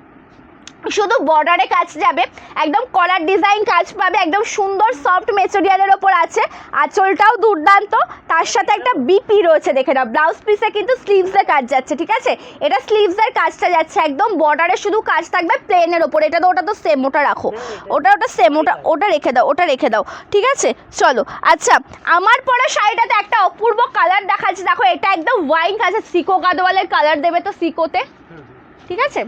শুধু বর্ডারে কাজ যাবে, একদম কলার ডিজাইন কাজ পাবে, একদম সুন্দর সফট মেটেরিয়ালের ওপর আছে, আঁচলটাও দুর্দান্ত, তার সাথে একটা বিপি রয়েছে দেখে নাও। ব্লাউজ পিসে কিন্তু স্লিভসের কাজ যাচ্ছে। ঠিক আছে, এটা স্লিভসের কাজটা যাচ্ছে, একদম বর্ডারে শুধু কাজ থাকবে প্লেনের ওপর। এটা তো ওটা তো সেম, ওটা রাখো, ওটা সেম, ওটা রেখে দাও, ওটা রেখে দাও। ঠিক আছে চলো, আচ্ছা আমার পরা শাড়িটাতে একটা অপূর্ব কালার দেখাচ্ছে, দেখো এটা একদম ওয়াইন কাছে, সিকো গাদোয়ালের কালার দেবে তো সিকোতে। ঠিক আছে,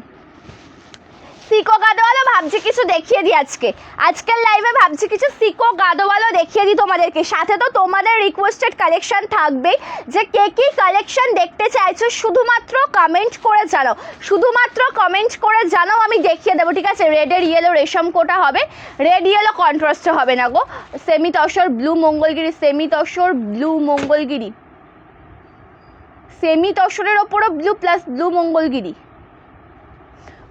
সিকো গাদোয়ালও ভাবছি কিছু দেখিয়ে দিই আজকের লাইভে, ভাবছি কিছু সিকো গাদোয়ালও দেখিয়ে দিই তোমাদেরকে, সাথে তো তোমাদের রিকোয়েস্টেড কালেকশন থাকবেই, যে কে কী কালেকশন দেখতে চাইছো শুধুমাত্র কমেন্ট করে জানাও, শুধুমাত্র কমেন্ট করে জানাও, আমি দেখিয়ে দেবো। ঠিক আছে, রেডের ইয়েলো রেশম কোটা হবে, রেড ইয়েলো কন্ট্রাস্ট হবে না গো, semi tussar blue Mangalgiri, semi tussar blue Mangalgiri, semi তসরের ওপরও blue plus blue Mangalgiri.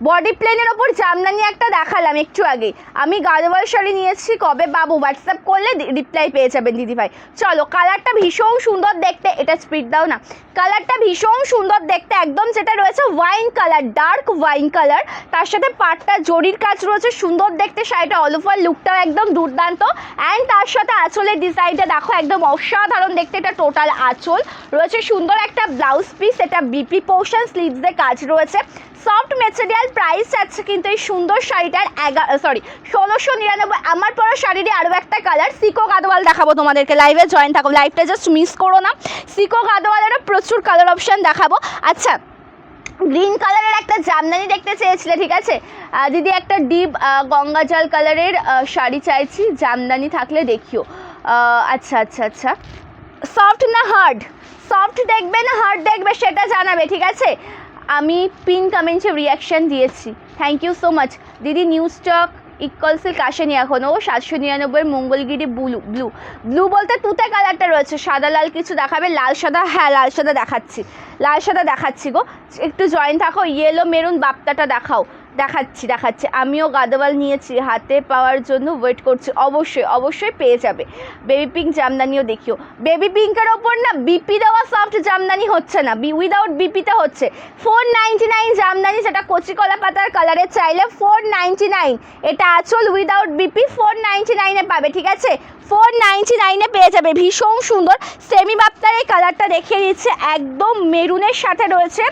Body প্লেনের ওপর জামদানি একটা দেখালাম একটু আগে, আমি গাদোয়াল শাড়ি নিয়েছি, কবে বাবু হোয়াটসঅ্যাপ করলে রিপ্লাই পেয়ে যাবেন দিদিভাই। চলো কালারটা ভীষণ সুন্দর দেখতে, এটা স্পিড দাও না, কালারটা ভীষণ সুন্দর দেখতে, একদম যেটা রয়েছে wine colour, dark wine colour, তার সাথে পাটটা জরির কাজ রয়েছে, সুন্দর দেখতে শাড়িটা, অল ওভার লুকটাও একদম দুর্দান্ত, অ্যান্ড তার সাথে আঁচলের ডিজাইনটা দেখো একদম অসাধারণ দেখতে, এটা টোটাল আঁচল রয়েছে, সুন্দর একটা ব্লাউজ পিস, এটা বিপি পোর্শন, স্লিভসের কাজ রয়েছে, সফট মেটেরিয়াল, প্রাইস আছে কিন্তু এই সুন্দর শাড়িটার 1699। আমার পরা শাড়িরই আরও একটা কালার, সিকো গাদোয়াল দেখাবো তোমাদেরকে, লাইভে জয়েন থাকো, লাইভটা জাস্ট মিস করো না, সিকো গাদোয়ালেরও প্রচুর কালার অপশান দেখাবো। আচ্ছা গ্রিন কালারের একটা জামদানি দেখতে চেয়েছিলে, ঠিক আছে দিদি, একটা ডিপ গঙ্গা জল কালারের শাড়ি চাইছি, জামদানি থাকলে দেখিও। আচ্ছা আচ্ছা আচ্ছা, সফট না হার্ড, সফট দেখবে না হার্ড দেখবে সেটা জানাবে। ঠিক আছে, আমি পিন কমেন্টে রিয়াকশান দিয়েছি, থ্যাংক ইউ সো মাচ দিদি। নিউ স্টক ইকুয়াল সিল্ক আসেনি এখনও, 799 মঙ্গলগিরি ব্লু, ব্লু ব্লু বলতে তুতে কালারটা রয়েছে, সাদা লাল কিছু দেখাবে, লাল সাদা, হ্যাঁ লাল সাদা দেখাচ্ছি, লাল সাদা দেখাচ্ছি গো, একটু জয়েন থাকো, ইয়েলো মেরুন বাপ্তাটা দেখাও, দেখাচ্ছি আমিও গাদোয়াল নিয়েছি, হাতে পাওয়ার জন্য ওয়েট করছি, অবশ্যই অবশ্যই পেয়ে যাবে। বেবি পিঙ্ক জামদানিও দেখিও, বেবি পিঙ্কের ওপর না বিপি দেওয়া সফট জামদানি হচ্ছে না, উইদাউট বিপিতে হচ্ছে 499 জামদানি, যেটা কচি কলা পাতার কালারে চাইলে 499, এটা আঁচল উইদাউট বিপি 499-এ পাবে। ঠিক আছে, 499-এ পেয়ে যাবে, ভীষণ সুন্দর সেমি বাপ্তার এই কালারটা দেখিয়ে দিচ্ছে, একদম মেরুনের সাথে রয়েছে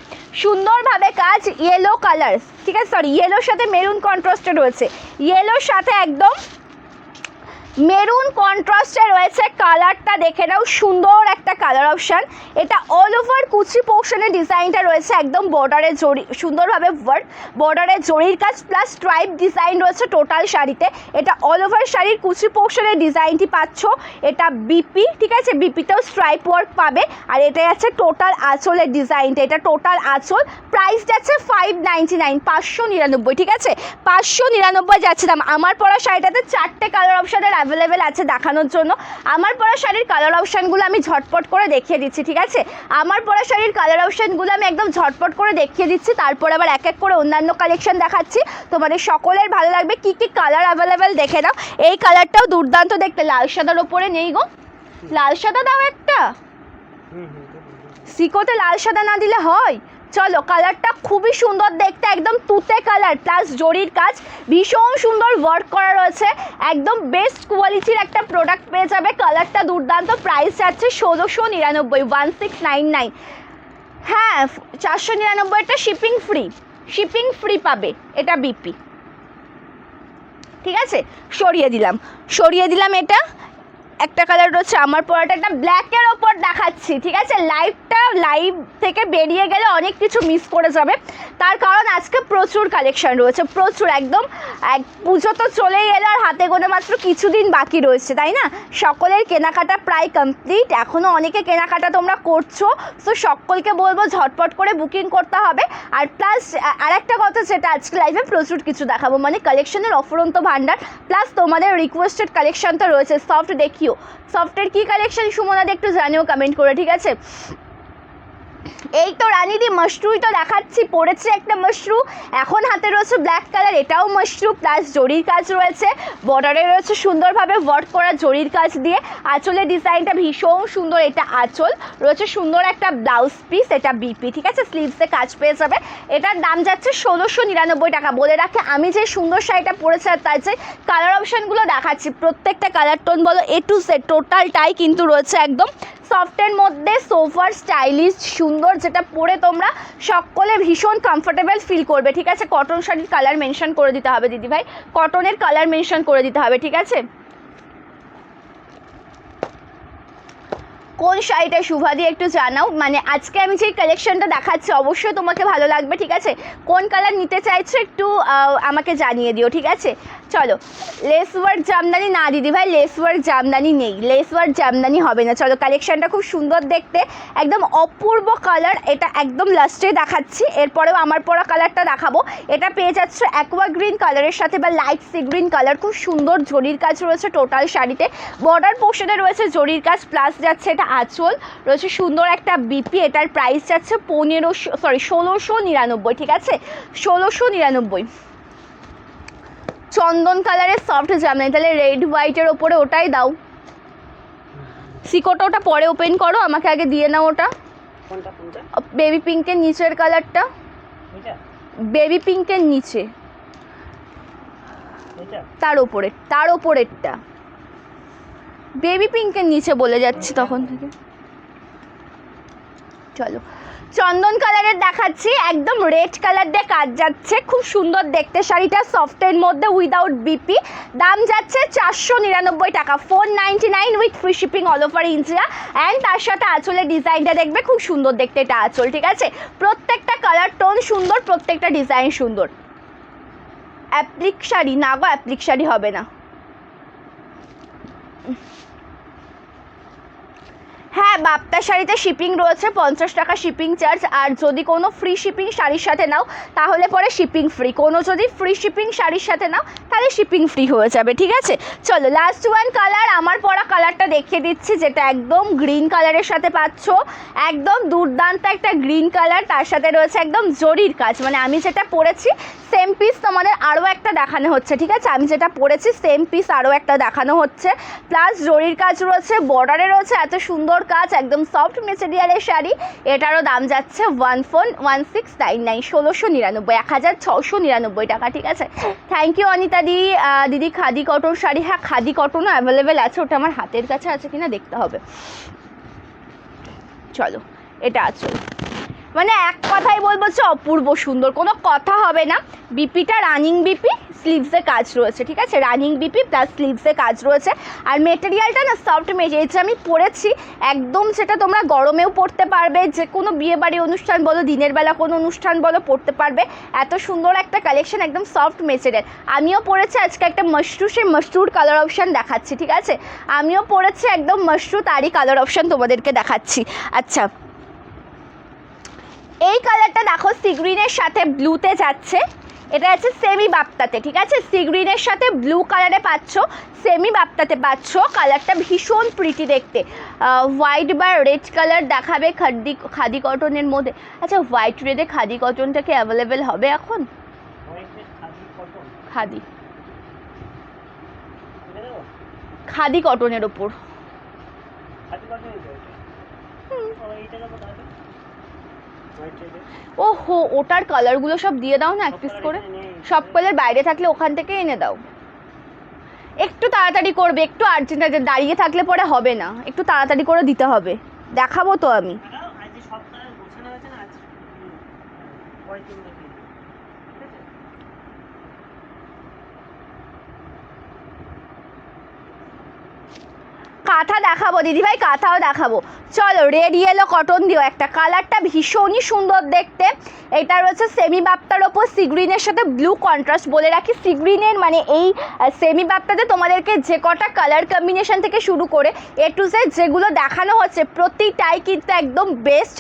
সুন্দরভাবে কাজ, ইয়েলো কালার। ঠিক আছে, সরি ইয়েলোর সাথে মেরুন কন্ট্রাস্টে রয়েছে, ইয়েলোর সাথে একদম মেরুন কন্ট্রাস্টে রয়েছে, কালারটা দেখে নাও, সুন্দর একটা কালার অপশান। এটা অল ওভার কুচি পোর্শনের ডিজাইনটা রয়েছে, একদম বর্ডারে জড়ি, সুন্দরভাবে ওয়ার্ক, বর্ডারে জরির কাজ প্লাস স্ট্রাইপ ডিজাইন রয়েছে টোটাল শাড়িতে। এটা অল ওভার শাড়ির কুচি পোর্শনের ডিজাইনটি পাচ্ছ। এটা বিপি, ঠিক আছে, বিপিতেও স্ট্রাইপ ওয়ার্ক পাবে। আর এটা আছে টোটাল আঁচলের ডিজাইনটা, এটা টোটাল আঁচল। প্রাইস যাচ্ছে 599, 599, ঠিক আছে, 599 যাচ্ছে দাম। আমার পরা শাড়িটাতে 4টে কালার অপশানের অ্যাভেলেবেল আছে দেখানোর জন্য। আমার পরা শাড়ির কালার অপশানগুলো আমি ঝটপট করে দেখিয়ে দিচ্ছি, ঠিক আছে। আমার পরা শাড়ির কালার অপশানগুলো আমি একদম ঝটপট করে দেখিয়ে দিচ্ছি, তারপর আবার এক এক করে অন্যান্য কালেকশন দেখাচ্ছি। তোমাদের সকলের ভালো লাগবে। কি কি কালার অ্যাভেলেবেল দেখে নাও। এই কালারটাও দুর্দান্ত দেখতে, লাল সাদার ওপরে নেই গো, লাল সাদা দাও একটা, সিকোতে লাল সাদা না দিলে হয়। চলো, কালারটা খুবই সুন্দর দেখতে, একদম তুতে কালার প্লাস জরির কাজ, ভীষণ সুন্দর ওয়ার্ক করা রয়েছে, একদম বেস্ট কোয়ালিটির একটা প্রোডাক্ট পেয়ে যাবে। কালারটা দুর্দান্ত। প্রাইস যাচ্ছে 1699, 1699। হ্যাঁ, 499টা শিপিং ফ্রি, শিপিং ফ্রি পাবে। এটা বিপি, ঠিক আছে, সরিয়ে দিলাম এটা। একটা কালার রয়েছে আমার পরাটা, একটা ব্ল্যাকের ওপর দেখাচ্ছি, ঠিক আছে। লাইভ থেকে বেরিয়ে গেলে অনেক কিছু মিস করে যাবে, তার কারণ আজকে প্রচুর কালেকশন রয়েছে, প্রচুর, একদম পুজো তো চলেই এলো, আর হাতে গোনা মাত্র কিছুদিন বাকি রয়েছে, তাই না। সকলের কেনাকাটা প্রায় কমপ্লিট, এখনও অনেকে কেনাকাটা তোমরা করছো, তো সকলকে বলবো ঝটপট করে বুকিং করতে হবে। আর প্লাস আর একটা কথা, যেটা আজকে লাইভে প্রচুর কিছু দেখাবো, মানে কালেকশনের অফুরন্ত ভান্ডার, প্লাস তোমাদের রিকোয়েস্টেড কালেকশন তো রয়েছে। সফট দেখিও, সফটের কি কালেকশন সুমনাদি একটু জানিও কমেন্ট করে, ঠিক আছে। এই তো রানীদি মাশরুই তো দেখাচ্ছি, পড়েছে একটা মাশরু, এখন হাতে রয়েছে ব্ল্যাক কালার, এটাও মাশরু প্লাস জরির কাজ রয়েছে, বর্ডারে রয়েছে সুন্দরভাবে ওয়ার্ক করা জরির কাজ দিয়ে। আঁচলের ডিজাইনটা ভীষণ সুন্দর, এটা আঁচল রয়েছে, সুন্দর একটা ব্লাউজ পিস, এটা বিপি, ঠিক আছে, স্লিভসে কাজ পেয়ে যাবে। এটার দাম যাচ্ছে 1699 টাকা। বলে রাখে, আমি যে সুন্দর শাড়িটা পরেছি আর তার যে কালার অপশানগুলো দেখাচ্ছি, প্রত্যেকটা কালার টোন বলো এ টু জেড টোটালটাই কিন্তু রয়েছে একদম সফটের মধ্যে, সোফার স্টাইলিশ সুন্দর, যেটা পরে তোমরা সকলে ভীষণ কমফোর্টেবল ফিল করবে, ঠিক আছে। কটন শাড়ির কালার মেনশন করে দিতে হবে দিদিভাই, কটনের কালার মেনশন করে দিতে হবে, ঠিক আছে। কোন শাড়িটা শুভাদি একটু জানাও, মানে আজকে আমি যে কালেকশনটা দেখাচ্ছি অবশ্যই তোমাকে ভালো লাগবে, ঠিক আছে। কোন কালার নিতে চাইছো একটু আমাকে জানিয়ে দিও, ঠিক আছে। চলো, লেস ওয়ার্ক জামদানি না দিদিভাই, লেস ওয়ার্ক জামদানি নেই, লেস ওয়ার্ক জামদানি হবে না। চলো, কালেকশনটা খুব সুন্দর দেখতে, একদম অপূর্ব কালার, এটা একদম লাস্টে দেখাচ্ছি, এরপরেও আমার পরা কালারটা দেখাবো। এটা পেয়ে যাচ্ছ অ্যাকোয়া গ্রিন কালারের সাথে বা লাইট সি গ্রিন কালার, খুব সুন্দর জরির কাজ রয়েছে টোটাল শাড়িতে, বর্ডার পোর্শনে রয়েছে জরির কাজ প্লাস যাচ্ছে এটা আঁচল রয়েছে সুন্দর একটা বিপি। এটার প্রাইস যাচ্ছে 1699, ঠিক আছে, 1699। চন্দন কালারের সফট জামদানি, তাহলে রেড হোয়াইটের ওপরে ওটাই দাও। সিকোটা ওটা পরে ওপেন করো, আমাকে আগে দিয়ে নাও ওটা। বেবি পিঙ্কের নিচের কালারটা, বেবি পিঙ্কের নিচে, তার ওপরেরটা বেবি পিঙ্কের নিচে বলে যাচ্ছি তখন থেকে। চলো, চন্দন কালারের দেখাচ্ছি, একদম রেড কালার দিয়ে কাজ যাচ্ছে, খুব সুন্দর দেখতে শাড়িটা, সফটের মধ্যে উইদাউট বিপি। দাম যাচ্ছে 499 টাকা, 499 with free shipping all over India. And তার সাথে আঁচলের ডিজাইনটা দেখবে, খুব সুন্দর দেখতে এটা আঁচল, ঠিক আছে। প্রত্যেকটা কালার টোন সুন্দর, প্রত্যেকটা ডিজাইন সুন্দর। অ্যাপ্লিক শাড়ি না গো, অ্যাপ্লিক শাড়ি হবে না। হ্যাঁ, বাপ্তা শাড়িতে শিপিং রয়েছে 50 টাকা শিপিং চার্জ, আর যদি কোনো ফ্রি শিপিং শাড়ির সাথে নাও তাহলে পরে শিপিং ফ্রি, কোনো যদি ফ্রি শিপিং শাড়ির সাথে নাও তাহলে শিপিং ফ্রি হয়ে যাবে, ঠিক আছে। চলো, লাস্ট ওয়ান কালার, আমার পরা কালারটা দেখিয়ে দিচ্ছি, যেটা একদম গ্রিন কালারের সাথে পাচ্ছ, একদম দুর্দান্ত একটা গ্রিন কালার, তার সাথে রয়েছে একদম জরির কাজ, মানে আমি যেটা পরেছি সেম পিস তোমাদের আরও একটা দেখানো হচ্ছে, ঠিক আছে, আমি যেটা পরেছি সেম পিস আরও একটা দেখানো হচ্ছে, প্লাস জরির কাজ রয়েছে, বর্ডারে রয়েছে এত সুন্দর কাজ, একদম সফট মেটেরিয়ালের শাড়ি। এটারও দাম যাচ্ছে 1699, 1699, 1699 টাকা, ঠিক আছে। থ্যাংক ইউ অনিতা দিদি। খাদি কটন শাড়ি, হ্যাঁ খাদি কটনও অ্যাভেলেবেল আছে, ওটা আমার হাতের কাছে আছে কিনা দেখতে হবে। চলো, এটা আঁচল, মানে এক কথাই বলবো যে অপূর্ব সুন্দর, কোনো কথা হবে না। বিপিটা রানিং বিপি, স্লিভসে কাজ রয়েছে, ঠিক আছে, রানিং বিপি প্লাস স্লিভসে কাজ রয়েছে। আর মেটেরিয়ালটা না সফট মেটেরিয়াল, যেটা আমি পরেছি একদম, সেটা তোমরা গরমেও পরতে পারবে, যে কোনো বিয়েবাড়ি অনুষ্ঠান বলো, দিনের বেলা কোনো অনুষ্ঠান বলো, পরতে পারবে। এত সুন্দর একটা কালেকশন, একদম সফট মেটেরিয়াল। আমিও পরেছি আজকে একটা মাশরু, সেই মাশরুর কালার অপশান দেখাচ্ছি, ঠিক আছে, আমিও পরেছি একদম মাশরু, তারই কালার অপশান তোমাদেরকে দেখাচ্ছি। আচ্ছা, এই কালারটা দেখো সি গ্রিনের সাথে ব্লুতে যাচ্ছে, এটা আছে সেমি বাপ্তাতে, ঠিক আছে, সি গ্রিনের সাথে ব্লু কালারে পাচ্ছ, সেমি বাপ্তাতে পাচ্ছ। কালারটা ভীষণ প্রিটি দেখতে। হোয়াইট বা রেড কালার দেখাবে খাদি কটনের মধ্যে। আচ্ছা, হোয়াইট রেডে খাদি কটনটা কি অ্যাভেলেবেল হবে এখন? খাদি কটনের ওপর ওহো, ওটার কালারগুলো সব দিয়ে দাও না এক পিস করে, সব কালার বাইরে থাকলে ওখান থেকে এনে দাও। একটু তাড়াতাড়ি করবে, একটু আর্জেন্ট আছে, দাঁড়িয়ে থাকলে পরে হবে না, একটু তাড়াতাড়ি করে দিতে হবে, দেখাবো তো আমি। কাঁথা দেখাবো দিদিভাই, কাঁথাও দেখাবো। চলো, রেড ইয়েলো কটন দিও একটা, কালারটা ভীষণই সুন্দর দেখতে। এটা রয়েছে সেমি বাপ্তার ওপর সি গ্রিনের সাথে ব্লু কন্ট্রাস্ট। বলে রাখি, সি গ্রিনের মানে এই সেমি বাপ্তাতে তোমাদেরকে যে কটা কালার কম্বিনেশন থেকে শুরু করে এ টু জেড যেগুলো দেখানো হচ্ছে প্রতিটাই কিন্তু একদম বেস্ট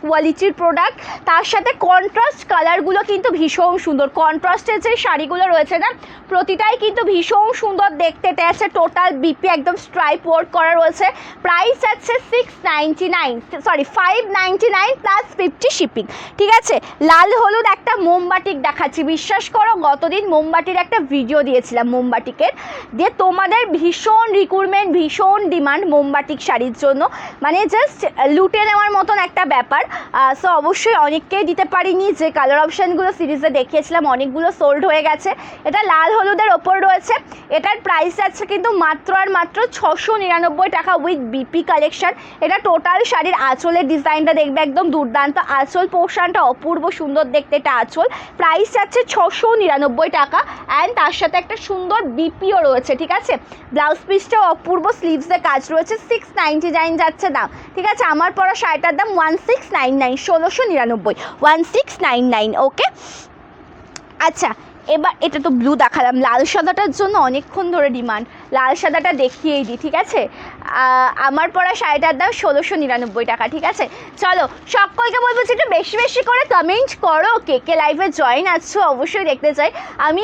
কোয়ালিটির প্রোডাক্ট। তার সাথে কন্ট্রাস্ট কালারগুলো কিন্তু ভীষণ সুন্দর, কন্ট্রাস্টের যে শাড়িগুলো রয়েছে না প্রতিটাই কিন্তু ভীষণ সুন্দর দেখতে। এটা আছে টোটাল বিপি, একদম স্ট্রাইপ ওয়ার্ক করা রয়েছে। প্রাইস আছে 599 প্লাস 50 শিপিং, ঠিক আছে। লাল হলুদ একটা মোমবাটিক দেখাচ্ছি, বিশ্বাস করো গতদিন মোমবাটির একটা ভিডিও দিয়েছিলাম মোমবাটিকের, দিয়ে তোমাদের ভীষণ রিক্রুটমেন্ট, ভীষণ ডিমান্ড মোমবাটিক শাড়ির জন্য, মানে জাস্ট লুটে নেওয়ার মতন একটা ব্যাপার। সো অবশ্যই অনেককেই দিতে পারিনি, যে কালার অপশানগুলো সিরিজে দেখিয়েছিলাম অনেকগুলো সোল্ড হয়ে গেছে। এটা লাল হলুদের ওপর রয়েছে, এটার প্রাইস আছে কিন্তু মাত্র আর মাত্র 699 টাকা উইথ বিপি কালেকশন। এটা টোটাল শাড়ির আঁচলের ডিজাইনটা দেখবে একদম দুর্দান্ত, আঁচল পোর্শনটা অপূর্ব সুন্দর দেখতে। এটা আঁচল, প্রাইস আছে 699 টাকা, অ্যান্ড তার সাথে একটা সুন্দর বিপিও রয়েছে, ঠিক আছে। ব্লাউজ পিসটাও অপূর্ব, স্লিভসে কাজ রয়েছে। 699 যাচ্ছে দাম, ঠিক আছে। আমার পরা শাড়িটার দাম 1699, 1699, 1699, ওকে। আচ্ছা, এবার এটা তো ব্লু দেখালাম, লাল সাদাটার জন্য অনেকক্ষণ ধরে ডিমান্ড, লাল সাদাটা দেখিয়েই দিই, ঠিক আছে। আমার পরা শাড়িটার দাম 1699 টাকা, ঠিক আছে। চলো, সকলকে বলবো যে একটু বেশি বেশি করে কমেন্ট করো, কে লাইভে জয়েন আছো অবশ্যই দেখতে চাই। আমি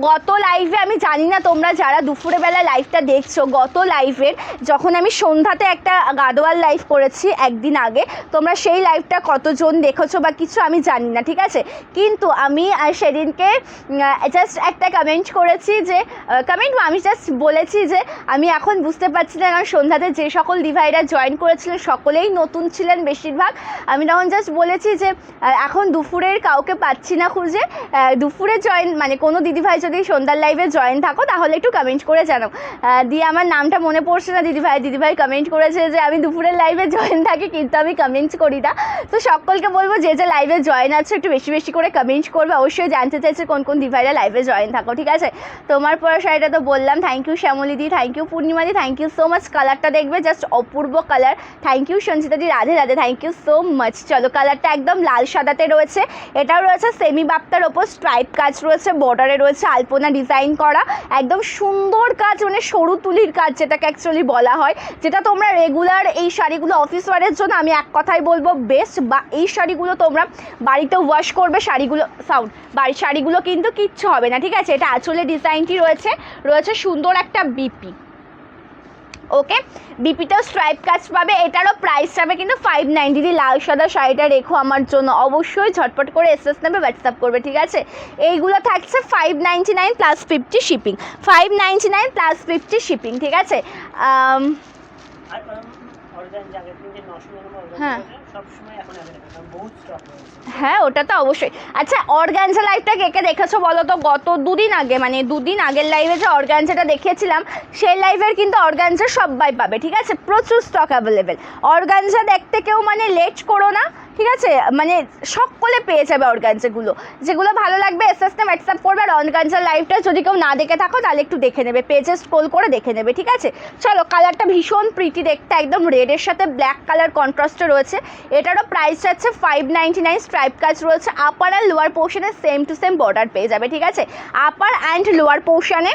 গত লাইভে, আমি জানি না তোমরা যারা দুপুরে বেলা লাইভটা দেখছো, গত লাইভের যখন আমি সন্ধ্যাতে একটা গাদোয়াল লাইভ করেছি একদিন আগে, তোমরা সেই লাইভটা কতজন দেখেছো বা কিছু আমি জানি না, ঠিক আছে। কিন্তু আমি সেদিনকে জাস্ট একটা কমেন্ট করেছি, যে আমি জাস্ট বলেছি যে আমি এখন বুঝতে পারছি না, কারণ সন্ধ্যাতে যে সকল দিভাইরা জয়েন করেছিলেন সকলেই নতুন ছিলেন বেশিরভাগ। আমি তখন জাস্ট বলেছি যে এখন দুপুরের কাউকে পাচ্ছি না খুঁজে, দুপুরে জয়েন মানে কোনো দিদিভাই যদি সন্ধ্যার লাইভে জয়েন থাকো তাহলে একটু কমেন্ট করে জানাও। দিয়ে আমার নামটা মনে পড়ছে না, দিদিভাই কমেন্ট করেছে যে আমি দুপুরের লাইভে জয়েন থাকি কিন্তু আমি কমেন্টস করি না। তো সকলকে বলবো যে লাইভে জয়েন আছে একটু বেশি বেশি করে কমেন্ট করবে, অবশ্যই জানতে চাইছে কোন কোন দিভাইরা লাইভে জয়েন থাকো, ঠিক আছে। তোমার পরা শাড়িটা তো বললাম, থ্যাংক ইউ শ্যামলিদি, থ্যাংক ইউ পূর্ণিমাদি, থ্যাংক ইউ সো মাচ। কালারটা দেখবে জাস্ট অপূর্ব কালার, থ্যাংক ইউ সঞ্চিতাদি, Radhe Radhe, thank you so much. চলো, কালারটা একদম লাল সাদাতে রয়েছে, এটাও রয়েছে সেমি বাপ্তার ওপর স্ট্রাইপ কাজ রয়েছে, বর্ডারে রয়েছে আলপনা ডিজাইন করা, একদম সুন্দর কাজ, মানে সরু তুলির কাজ যেটাকে অ্যাকচুয়ালি বলা হয়, যেটা তোমরা রেগুলার এই শাড়িগুলো অফিস ওয়ারের জন্য আমি এক কথাই বলবো বেস্ট। বা এই শাড়িগুলো তোমরা বাড়িতে ওয়াশ করবে, শাড়িগুলো কিন্তু কিচ্ছু হবে না, ঠিক আছে। এটা আঁচলের ডিজাইনটি রয়েছে সুন্দর একটা বিপি, ওকে। বিপিটাও স্ট্রাইপ কাজ পাবে, এটারও প্রাইস যাবে কিন্তু 590। লাল সাদা শাড়িটা রেখো আমার জন্য, অবশ্যই ঝটপট করে এসএস নেবে, হোয়াটসঅ্যাপ করবে, ঠিক আছে। এইগুলো থাকছে 599 প্লাস 50 শিপিং, 599 প্লাস 50 শিপিং, ঠিক আছে। হ্যাঁ, ওটা তো অবশ্যই। আচ্ছা, অর্গানজা লাইভটা কে দেখেছো বলো তো? গত দুদিন আগে, মানে দুদিন আগের লাইভে যে অর্গানজাটা দেখিয়েছিলাম সেই লাইভের কিন্তু অর্গানজা সবাই পাবে, ঠিক আছে। প্রচুর স্টক অ্যাভেলেবেল। অর্গানজা দেখতে কেউ মানে লেট করো না, ঠিক আছে, মানে সকলে পেয়ে যাবে অর্গানজাগুলো। যেগুলো ভালো লাগবে এসএসটা হোয়াটসঅ্যাপ করবে। আর অর্গানজার লাইভটা যদি কেউ না দেখে থাকো তাহলে একটু দেখে নেবে, পেজে স্ক্রল করে দেখে নেবে, ঠিক আছে। চলো, কালারটা ভীষণ প্রিটি দেখতে, একদম রেডের সাথে ব্ল্যাক কালার কন্ট্রাস্টে রয়েছে। এটারও প্রাইস যাচ্ছে 599, স্ট্রাইপ কাজ রয়েছে। আপার আর লোয়ার পোর্শনে সেম টু সেম বর্ডার পেয়ে যাবে, ঠিক আছে। আপার অ্যান্ড লোয়ার পোর্শনে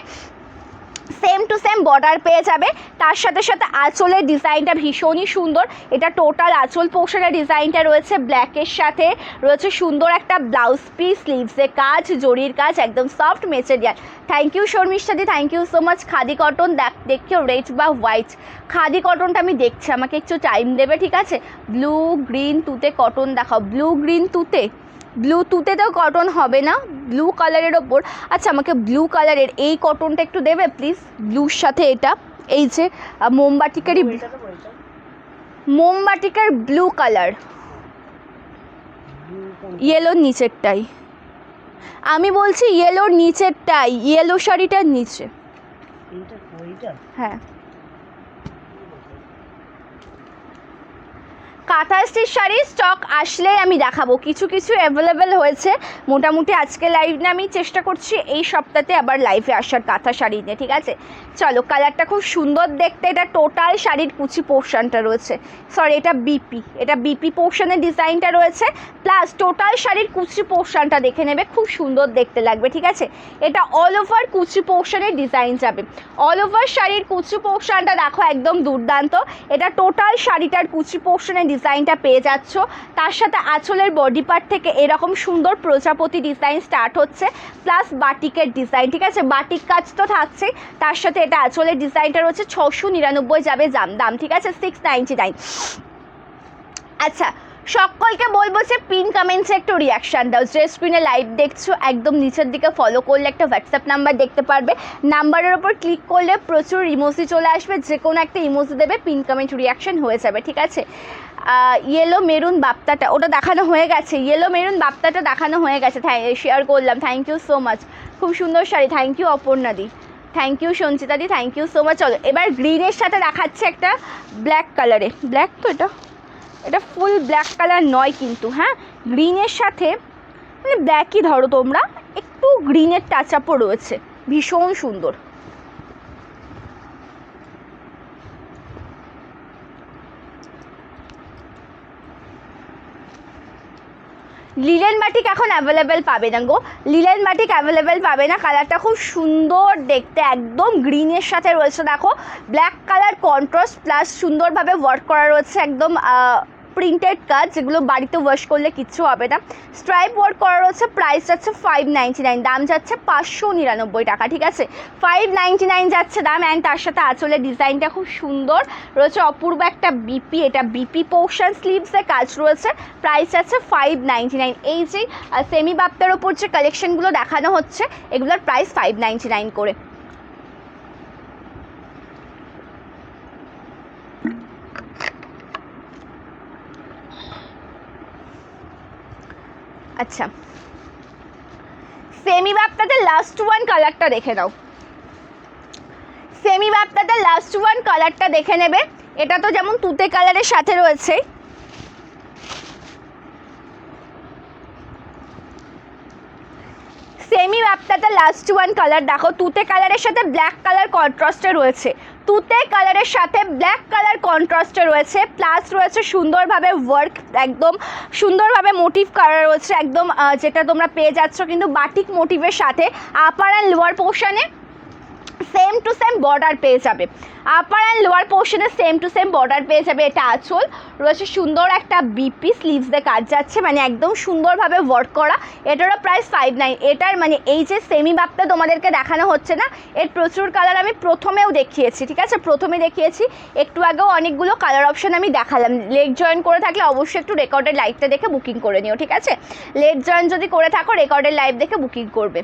সেম টু সেম বর্ডার পেয়ে যাবে। তার সাথে সাথে আঁচলের ডিজাইনটা ভীষণই সুন্দর। এটা টোটাল আঁচল পোর্শনের ডিজাইনটা রয়েছে ব্ল্যাকের সাথে রয়েছে সুন্দর একটা ব্লাউজ পিস, স্লিভসে কাজ, জরির কাজ, একদম সফট মেটেরিয়াল। থ্যাংক ইউ শর্মিষ্ঠাদি, thank you so much. Khadi cotton দেখো রেড বা হোয়াইট, খাদি কটনটা আমি দেখছি, আমাকে একটু টাইম দেবে, ঠিক আছে। ব্লু গ্রিন তুতে কটন দেখাও, ব্লু গ্রিন তুতে, ব্লু তুতেতেও কটন হবে না, ব্লু কালারের ওপর। আচ্ছা, আমাকে ব্লু কালারের এই কটনটা একটু দেবে প্লিজ, ব্লুর সাথে এটা এই যে মোমবাটিকার ব্লু কালার, ইয়েলোর নিচেরটাই আমি বলছি, ইয়েলোর নিচেরটাই, ইয়েলো শাড়িটার নিচে, হ্যাঁ। কাঁথা স্টিচ শাড়ি স্টক আসলেই আমি দেখাবো, কিছু কিছু অ্যাভেলেবেল হয়েছে। মোটামুটি আজকে লাইভ না আমি চেষ্টা করছি এই সপ্তাহে আবার লাইভে আসার কাঁথা শাড়ি নিয়ে, ঠিক আছে। চলো, কালারটা খুব সুন্দর দেখতে। এটা টোটাল শাড়ির কুচি পোর্শনটা রয়েছে, সরি এটা বিপি পোর্শনের ডিজাইনটা রয়েছে, প্লাস টোটাল শাড়ির কুচি পোর্শনটা দেখে নেবে, খুব সুন্দর দেখতে লাগবে, ঠিক আছে। এটা অল ওভার কুচি পোর্শনের ডিজাইন যাবে, অল ওভার শাড়ির কুচি পোর্শনটা দেখো একদম দুর্দান্ত। এটা টোটাল শাড়িটার কুচি পোর্শনের ডিজাইনটা পেয়ে যাচ্ছ। তার সাথে আঁচলের বডি পার্ট থেকে এরকম সুন্দর প্রজাপতি ডিজাইন স্টার্ট হচ্ছে, প্লাস বাটিকের ডিজাইন, ঠিক আছে। বাটিক কাজ তো থাকছে, তার সাথে এটা আঁচলের ডিজাইনটা রয়েছে। 699 যাবে দাম, ঠিক আছে, 699। আচ্ছা, সকলকে বলবো যে পিন কমেন্টসে একটু রিয়াকশান দাও। যে স্ক্রিনে লাইভ দেখছো একদম নিচের দিকে ফলো করলে একটা হোয়াটসঅ্যাপ নাম্বার দেখতে পারবে, নাম্বারের ওপর ক্লিক করলে প্রচুর ইমোজি চলে আসবে, যে কোনো একটা ইমোজি দেবে, পিন কমেন্ট রিয়াকশান হয়ে যাবে, ঠিক আছে। ইয়েলো মেরুন বাপ্তাটা ওটা দেখানো হয়ে গেছে, ইয়েলো মেরুন বাপ্তাটা দেখানো হয়ে গেছে, শেয়ার করলাম, থ্যাংক ইউ সো মাচ। খুব সুন্দর শাড়ি, থ্যাংক ইউ অপর্ণাদি, থ্যাংক ইউ সঞ্চিতাদি, থ্যাংক ইউ সো মাচ। চলো, এবার গ্রিনের সাথে দেখাচ্ছে একটা ব্ল্যাক কালারে, ব্ল্যাক তো এটা ফুল ব্ল্যাক কালার নয় কিন্তু, হ্যাঁ, গ্রিনের সাথে মানে ব্ল্যাকই ধরো তোমরা, একটু গ্রিনের টাচ আপও রয়েছে, ভীষণ সুন্দর। লিলেন বাটিক এখন অ্যাভেলেবেল পাবে না গো, লিলেন বাটিক অ্যাভেলেবেল পাবে না। কালারটা খুব সুন্দর দেখতে, একদম গ্রিনের সাথে রয়েছে, দেখো ব্ল্যাক কালার কন্ট্রাস্ট, প্লাস সুন্দরভাবে ওয়ার্ক করা রয়েছে, একদম প্রিন্টেড কাজ, যেগুলো বাড়িতে ওয়াশ করলে কিচ্ছু হবে না। স্ট্রাইপ ওয়ার্ক করা রয়েছে, প্রাইস যাচ্ছে 599, দাম যাচ্ছে 599 টাকা, ঠিক আছে। 599 যাচ্ছে দাম। অ্যান্ড তার সাথে আঁচলের ডিজাইনটা খুব সুন্দর রয়েছে, অপূর্ব একটা বিপি, এটা বিপি পোর্শন, স্লিভসে কাজ রয়েছে, প্রাইস যাচ্ছে 599। এই যে সেমি বাপ্তার ওপর যে কালেকশনগুলো দেখানো হচ্ছে এগুলোর প্রাইস 599 করে। আচ্ছা, সেমি বাপ্তাতে লাস্ট ওয়ান কালারটা দেখে নাও, সেমি বাপ্তাতে লাস্ট ওয়ান কালারটা দেখে নেবে। এটা তো যেমন তুতে কালারের সাথে রয়েছে, সেমি বাপ্তাতে লাস্ট ওয়ান কালার দেখো, তুতে কালারের সাথে ব্ল্যাক কালার কন্ট্রাস্টে রয়েছে, তুতে কালারের সাথে ব্ল্যাক কালার কন্ট্রাস্টে রয়েছে, প্লাস রয়েছে সুন্দরভাবে ওয়ার্ক, একদম সুন্দরভাবে মোটিভ করা রয়েছে, একদম যেটা তোমরা পেয়ে যাচ্ছ কিন্তু বাটিক মোটিভের সাথে। আপার অ্যান্ড লোয়ার পোর্শনে সেম টু সেম বর্ডার পেয়ে যাবে, আপার অ্যান্ড লোয়ার পোর্শনে সেম টু সেম বর্ডার পেয়ে যাবে। এটা আঁচল রয়েছে, সুন্দর একটা বিপি, স্লিভসে কাজ যাচ্ছে, মানে একদম সুন্দরভাবে ওয়ার্ক করা। এটারও প্রাইস 59। এটার মানে এই যে সেমি বাপ্তা তোমাদেরকে দেখানো হচ্ছে না, এর প্রচুর কালার আমি প্রথমেও দেখিয়েছি, ঠিক আছে, প্রথমে দেখিয়েছি, একটু আগেও অনেকগুলো কালার অপশন আমি দেখালাম। লেট জয়েন করে থাকলে অবশ্যই একটু রেকর্ডের লাইভটা দেখে বুকিং করে নিও, ঠিক আছে। লেট জয়েন যদি করে থাকো রেকর্ডের লাইভ দেখে বুকিং করবে।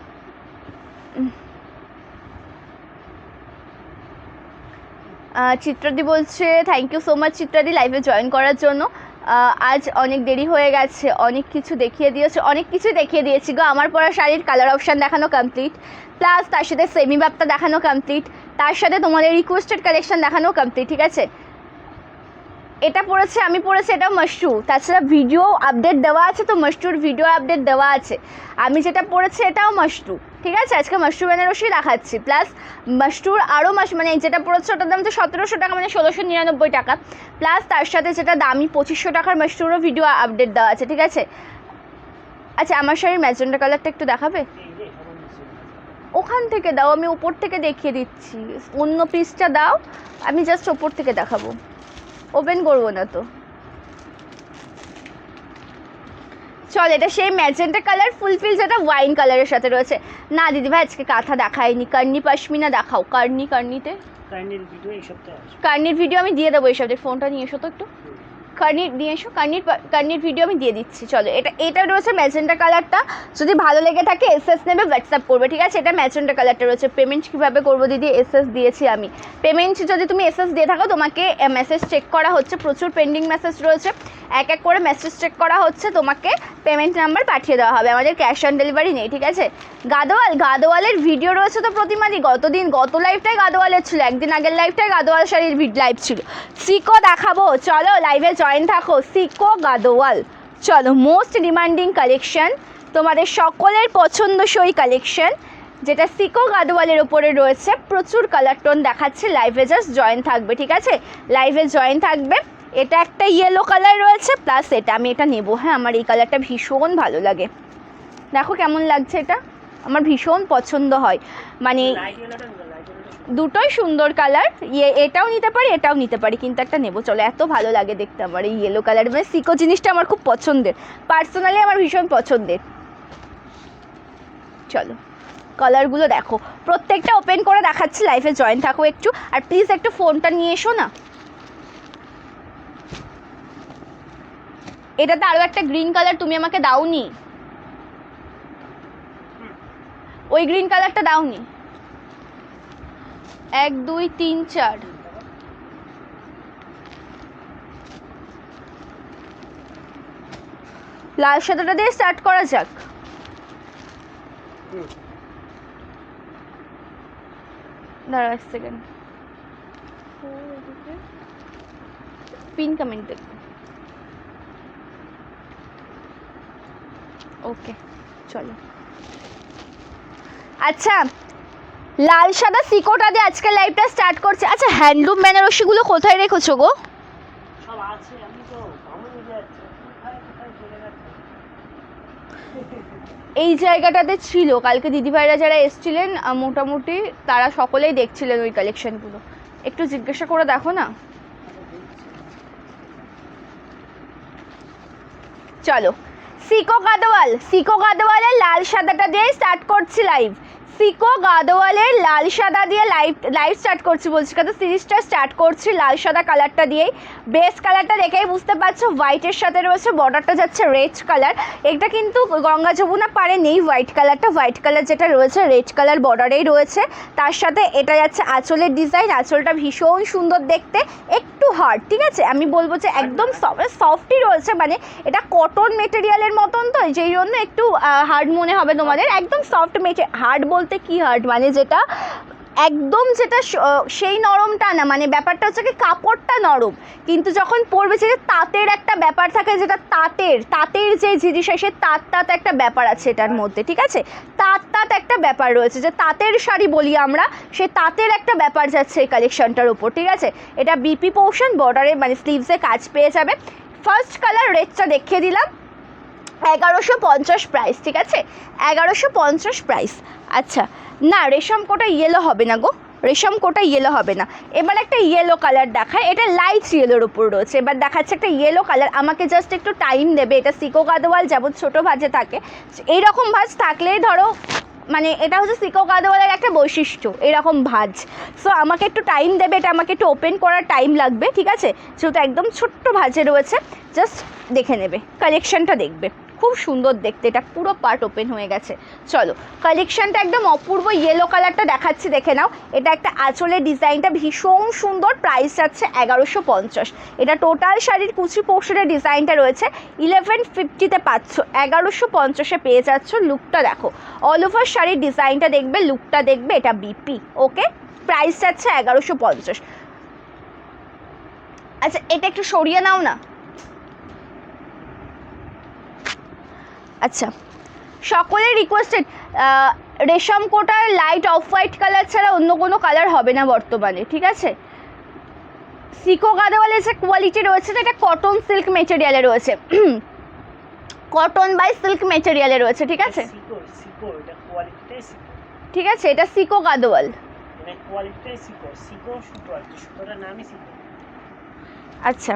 চিত্রাদি বলছে থ্যাংক ইউ সো মাচ চিত্রাদি লাইভে জয়েন করার জন্য। আজ অনেক দেরি হয়ে গেছে, অনেক কিছু দেখিয়ে দিয়েছে, অনেক কিছুই দেখিয়ে দিয়েছি গো। আমার পরা শাড়ির কালার অপশান দেখানো কমপ্লিট, প্লাস তার সাথে সেমি বাপ্তা দেখানো কমপ্লিট, তার সাথে তোমাদের রিকোয়েস্টেড কালেকশন দেখানো কমপ্লিট, ঠিক আছে। এটা পড়েছে, আমি পড়েছি, এটা মাশরু। তাছাড়া ভিডিও আপডেট দেওয়া আছে, তো মাশরুর ভিডিও আপডেট দেওয়া আছে। আমি যেটা পড়েছি এটাও মাশরু, ঠিক আছে। আজকে মাশরু বেনারসি দেখাচ্ছি, প্লাস মাশরুর আরও মানে যেটা পড়েছে ওটার দাম তো 1700 টাকা, মানে 1699 টাকা, প্লাস তার সাথে যেটা দামি 2500 টাকার মাশরুরও ভিডিও আপডেট দেওয়া আছে, ঠিক আছে। আচ্ছা, আমার শাড়ির ম্যাজেন্টা কালারটা একটু দেখাবে? ওখান থেকে দাও, আমি ওপর থেকে দেখিয়ে দিচ্ছি। অন্য পিসটা দাও, আমি জাস্ট ওপর থেকে দেখাবো, ওপেন করবো না তো। চল, এটা সেই ম্যাজেন্টা কালার ফুলফিল যেটা ওয়াইন কালারের সাথে রয়েছে। না দিদি ভাই, আজকে কাঁথা দেখায়নি, কার্নি পশমিনা দেখাও। কার্নিতে কার্নির ভিডিও আমি দিয়ে দেবো এই সপ্তাহে। ফোনটা নিয়ে এসো তো একটু, কার্নির দিয়ে এসো। কার্নির ভিডিও আমি দিয়ে দিচ্ছি। চলো, এটা রয়েছে ম্যাজেন্টা কালারটা। যদি ভালো লেগে থাকে এসএস নেবে, হোয়াটসঅ্যাপ করবে, ঠিক আছে। এটা ম্যাজেন্টা কালারটা রয়েছে। পেমেন্ট কীভাবে করবো দিদি? এসএস দিয়েছি আমি। পেমেন্ট যদি তুমি এসএস দিয়ে থাকো, তোমাকে মেসেজ চেক করা হচ্ছে, প্রচুর পেন্ডিং মেসেজ রয়েছে, এক এক করে মেসেজ চেক করা হচ্ছে, তোমাকে পেমেন্ট নাম্বার পাঠিয়ে দেওয়া হবে। আমাদের ক্যাশ অন ডেলিভারি নেই, ঠিক আছে। গাদোয়ালের ভিডিও রয়েছে তো প্রতিমাদি। গত লাইভটাই গাদোয়ালের ছিল, একদিন আগের লাইভটাই গাদোয়াল শাড়ির লাইভ ছিল। সিকো দেখাবো, চলো লাইভে জয়েন থাকো। সিকো গাদোয়াল, চলো, মোস্ট ডিমান্ডিং কালেকশন, তোমাদের সকলের পছন্দসই কালেকশন, যেটা সিকো গাদোয়ালের ওপরে রয়েছে। প্রচুর কালার টোন দেখাচ্ছে, লাইভে জাস্ট জয়েন থাকবে, ঠিক আছে। লাইভে জয়েন থাকবে। এটা একটা ইয়েলো কালার রয়েছে, প্লাস এটা আমি এটা নেবো। হ্যাঁ, আমার এই কালারটা ভীষণ ভালো লাগে, দেখো কেমন লাগছে, এটা আমার ভীষণ পছন্দ হয়। মানে দুটোই সুন্দর কালার, এটাও নিতে পারি, এটাও নিতে পারি, কিন্তু একটা নেবো। চলো, এত ভালো লাগে দেখতে আমার এই ইয়েলো কালার, মানে সিকো জিনিসটা আমার খুব পছন্দের, পার্সোনালি আমার ভীষণ পছন্দের। চলো, কালারগুলো দেখো, প্রত্যেকটা ওপেন করে দেখাচ্ছি, লাইভে জয়েন থাকো একটু। আর প্লিজ একটু ফোনটা নিয়ে এসো না। এটাতে আরও একটা গ্রিন কালার তুমি আমাকে দাওনি, ওই গ্রিন কালারটা দাওনি। 1 2 3 4, লাল সাদাটা দিয়ে স্টার্ট করা যাক। দাঁড়া এক সেকেন্ড, পিন কমেন্ট দেখো। ওকে, চলো। আচ্ছা, লাল সাদা সিকোটা দিয়ে আজকে লাইভটা স্টার্ট করছে। আচ্ছা, হ্যান্ডলুম বেনারসিগুলো কোথায় রেখেছো গো? সব আছে, আমি তো ভ্রমণে যাচ্ছি, কোথায় চলে যাচ্ছে। এই জায়গাটাতে ছিল, কালকে দিদিভাইরা যারা এসেছিলেন মোটামুটি তারা সকলেই দেখছিলেন ওই কালেকশনগুলো। একটু জিজ্ঞাসা করে দেখো না। চলো, সিকো গাদোয়ালের লাল সাদাটা দিয়ে স্টার্ট করছি লাইভ। সিকো গাদোয়ালের লাল সাদা দিয়ে লাইভ স্টার্ট করছি, বলছি কত সিরিজটা স্টার্ট করছি লাল সাদা কালারটা দিয়েই। বেস কালারটা দেখেই বুঝতে পারছো, হোয়াইটের সাথে রয়েছে, বর্ডারটা যাচ্ছে রেড কালার। এটা কিন্তু গঙ্গা যমুনা পারে নেই হোয়াইট কালারটা, হোয়াইট কালার যেটা রয়েছে রেড কালার বর্ডারেই রয়েছে। তার সাথে এটা যাচ্ছে আঁচলের ডিজাইন, আঁচলটা ভীষণ সুন্দর দেখতে, একটু হার্ড, ঠিক আছে। আমি বলবো যে একদম সফটই রয়েছে, মানে এটা কটন মেটেরিয়ালের মতন, তো যেই জন্য একটু হার্ড মনে হবে তোমাদের। একদম সফট হার্ড বলতে কি হার্ড, মানে যেটা একদম যেটা সেই নরমটা না, মানে ব্যাপারটা হচ্ছে কি কাপড়টা নরম, কিন্তু যখন পরবে যে তাঁতের একটা ব্যাপার থাকে, যেটা তাঁতের যে জিনিস হয় সে তাঁত একটা ব্যাপার আছে এটার মধ্যে, ঠিক আছে। তাঁত একটা ব্যাপার রয়েছে, যে তাঁতের শাড়ি বলি আমরা, সে তাঁতের একটা ব্যাপার যাচ্ছে এই কালেকশনটার উপর, ঠিক আছে। এটা বিপি পোর্শন, বর্ডারে মানে স্লিভসে কাজ পেয়ে যাবে। ফার্স্ট কালার রেডটা দেখিয়ে দিলাম, 1150 প্রাইস, ঠিক আছে, 1150 প্রাইস। আচ্ছা, না রেশম কোটা ইয়েলো হবে না গো, রেশম কোটা ইয়েলো হবে না। এবার একটা ইয়েলো কালার দেখায়, এটা লাইট ইয়েলোর উপর রয়েছে। এবার দেখাচ্ছে একটা ইয়েলো কালার, আমাকে জাস্ট একটু টাইম দেবে। এটা সিকো গাদোয়াল যেমন ছোটো ভাজে থাকে, এইরকম ভাজ থাকলেই ধরো, মানে এটা হচ্ছে সিকো গাদোয়ালের একটা বৈশিষ্ট্য, এরকম ভাজ। সো আমাকে একটু টাইম দেবে, এটা আমাকে একটু ওপেন করার টাইম লাগবে, ঠিক আছে। যেহেতু একদম ছোট্ট ভাজে রয়েছে, জাস্ট দেখে নেবে, কালেকশানটা দেখবে, খুব সুন্দর দেখতে। এটা পুরো পার্ট ওপেন হয়ে গেছে। চলো, কালেকশানটা একদম অপূর্ব, ইয়েলো কালারটা দেখাচ্ছি, দেখে নাও। এটা একটা আঁচলের ডিজাইনটা ভীষণ সুন্দর, প্রাইস আছে 1150। এটা টোটাল শাড়ির কুচি পোর্শনের ডিজাইনটা রয়েছে, 1150-তে পাচ্ছ, 1150-এ পেয়ে যাচ্ছ। লুকটা দেখো, অল ওভার শাড়ির ডিজাইনটা দেখবে, লুকটা দেখবে, এটা বিপি। ওকে, প্রাইস আছে 1150। আচ্ছা এটা একটু সরিয়ে নাও না। আচ্ছা সকলের রিকোয়েস্টেড, রেশম কোটার লাইট অফ হোয়াইট কালার ছাড়া অন্য কোনো কালার হবে না বর্তমানে, ঠিক আছে। সিকো গাদোয়ালের যে কোয়ালিটি রয়েছে এটা কটন সিল্ক মেটেরিয়ালে রয়েছে, কটন বাই সিল্ক মেটেরিয়ালে রয়েছে, ঠিক আছে। সিকো সিকো এটা কোয়ালিটিটাই সিকো, ঠিক আছে, এটা সিকো গাদোয়াল, এটা কোয়ালিটিটাই সিকো, সিকো সুতো আর কি, সুতোটার নামই সিকো। আচ্ছা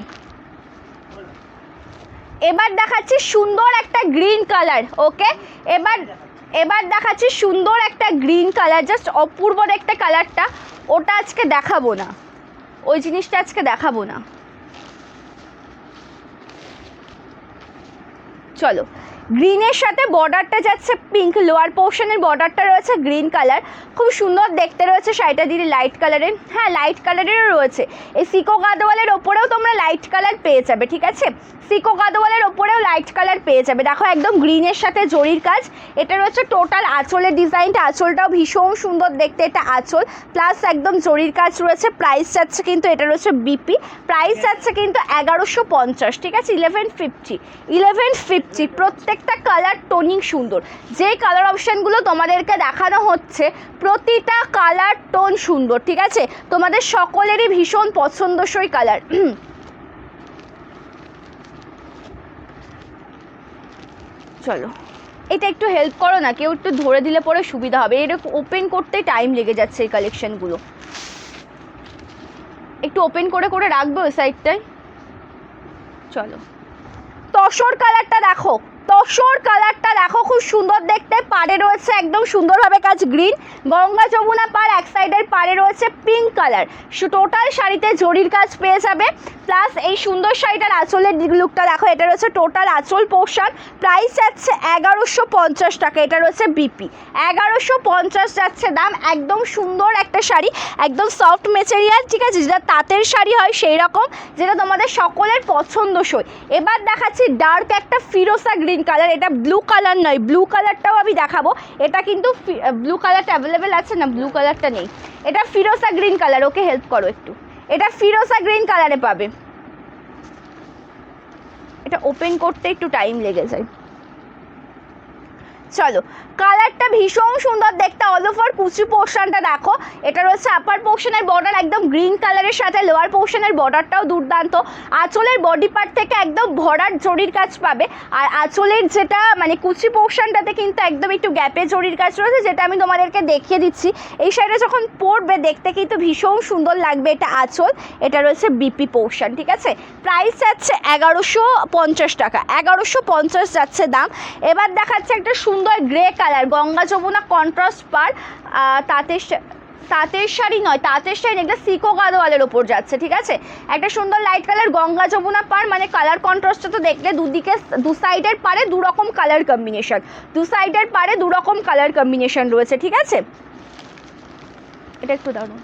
এবার দেখাচ্ছি সুন্দর একটা গ্রিন কালার। ওকে এবার দেখাচ্ছি সুন্দর একটা গ্রিন কালার, জাস্ট অপূর্ব একটা কালারটা, ওটা আজকে দেখাবো না, ওই জিনিসটা আজকে দেখাবো না। চলো গ্রিনের সাথে বর্ডারটা যাচ্ছে পিঙ্ক, লোয়ার পোর্শনের বর্ডারটা রয়েছে গ্রিন কালার, খুব সুন্দর দেখতে রয়েছে শাড়িটা দিদি, লাইট কালারের, হ্যাঁ লাইট কালারেরও রয়েছে। এই সিকো গাদোয়ালের ওপরেও তোমরা লাইট কালার পেয়ে যাবে, ঠিক আছে, সিকো গাদোয়ালের ওপরেও লাইট কালার পেয়ে যাবে। দেখো একদম গ্রিনের সাথে জরির কাজ, এটা রয়েছে টোটাল আঁচলের ডিজাইনটা, আঁচলটাও ভীষণ সুন্দর দেখতে, এটা আঁচল প্লাস একদম জরির কাজ রয়েছে। প্রাইস যাচ্ছে কিন্তু এটা রয়েছে বিপি, প্রাইস যাচ্ছে কিন্তু 1150, ঠিক আছে, 1150 প্রত্যেকটা কালার টোনিং সুন্দর। যে কালার অপশানগুলো তোমাদেরকে দেখানো হচ্ছে প্রতিটা কালার টোন সুন্দর, ঠিক আছে, তোমাদের সকলেরই ভীষণ পছন্দসই কালার। চলো এটা একটু হেল্প করো না, কেউ একটু ধরে দিলে পরে সুবিধা হবে, এরকম ওপেন করতে টাইম লেগে যাচ্ছে এই কালেকশনগুলো, একটু ওপেন করে করে রাখবো ওই সাইডটায়। চলো তসর কালারটা দেখো, তসর কালারটা দেখো খুব সুন্দর দেখতে, পাড়ে রয়েছে একদম সুন্দরভাবে কাজ গ্রিন, গঙ্গা যমুনা পাড়, এক সাইডের পাড়ে রয়েছে পিঙ্ক কালার, টোটাল শাড়িতে জরির কাজ পেয়ে যাবে। প্লাস এই সুন্দর শাড়িটার আঁচলের লুকটা দেখো, এটা রয়েছে টোটাল আঁচল পোর্শন, প্রাইস যাচ্ছে 1150 টাকা, এটা রয়েছে বিপি, 1150 যাচ্ছে দাম। একদম সুন্দর একটা শাড়ি, একদম সফট মেটেরিয়াল, ঠিক আছে, যেটা তাঁতের শাড়ি হয় সেই রকম, যেটা তোমাদের সকলের পছন্দসই। এবার দেখাচ্ছি ডার্ক একটা ফিরোজা গ্রিন কালার, এটা ব্লু কালার নয়, ব্লু কালারটাও আমি দেখাবো, এটা কিন্তু ব্লু কালারটা অ্যাভেলেবেল আছে না, ব্লু কালারটা নেই, এটা ফিরোজা গ্রিন কালার। ওকে হেল্প করো একটু, এটা ফিরোজা গ্রিন কালারে পাবে, এটা ওপেন করতে একটু টাইম লেগে যায়। চলো কালারটা ভীষণ সুন্দর দেখতে, অল ওভার কুচি পোর্শনটা দেখো, এটা রয়েছে আপার পোর্শনের বর্ডার একদম গ্রিন কালারের সাথে, লোয়ার পোর্শনের বর্ডারটাও দুর্দান্ত, আঁচলের বডি পার্ট থেকে একদম ভরাট জরির কাজ পাবে, আর আঁচলের যেটা মানে কুচি পোর্শনটাতে কিন্তু একদম একটু গ্যাপে জরির কাজ রয়েছে, যেটা আমি তোমাদেরকে দেখিয়ে দিচ্ছি। এই শাড়িটা যখন পরবে দেখতে কিন্তু ভীষণ সুন্দর লাগবে, এটা আঁচল, এটা রয়েছে বিপি পোর্শন, ঠিক আছে, প্রাইস যাচ্ছে 1150 টাকা, 1150 যাচ্ছে দাম। এবার দেখাচ্ছে একটা সুন্দর grey colour, Ganga Jamuna contrast পার, তাঁতের শাড়ি নয়, তাঁতের শাড়ি একটা সিকো গাদোয়ালের ওপর যাচ্ছে, ঠিক আছে, একটা সুন্দর লাইট কালার গঙ্গা যমুনা পার, মানে কালার কন্ট্রাস্টটা তো দেখলে, দুদিকে দু সাইডের পারে দু রকম কালার কম্বিনেশন, দু সাইডের পারে দু রকম কালার কম্বিনেশন রয়েছে, ঠিক আছে। এটা একটু দারুণ,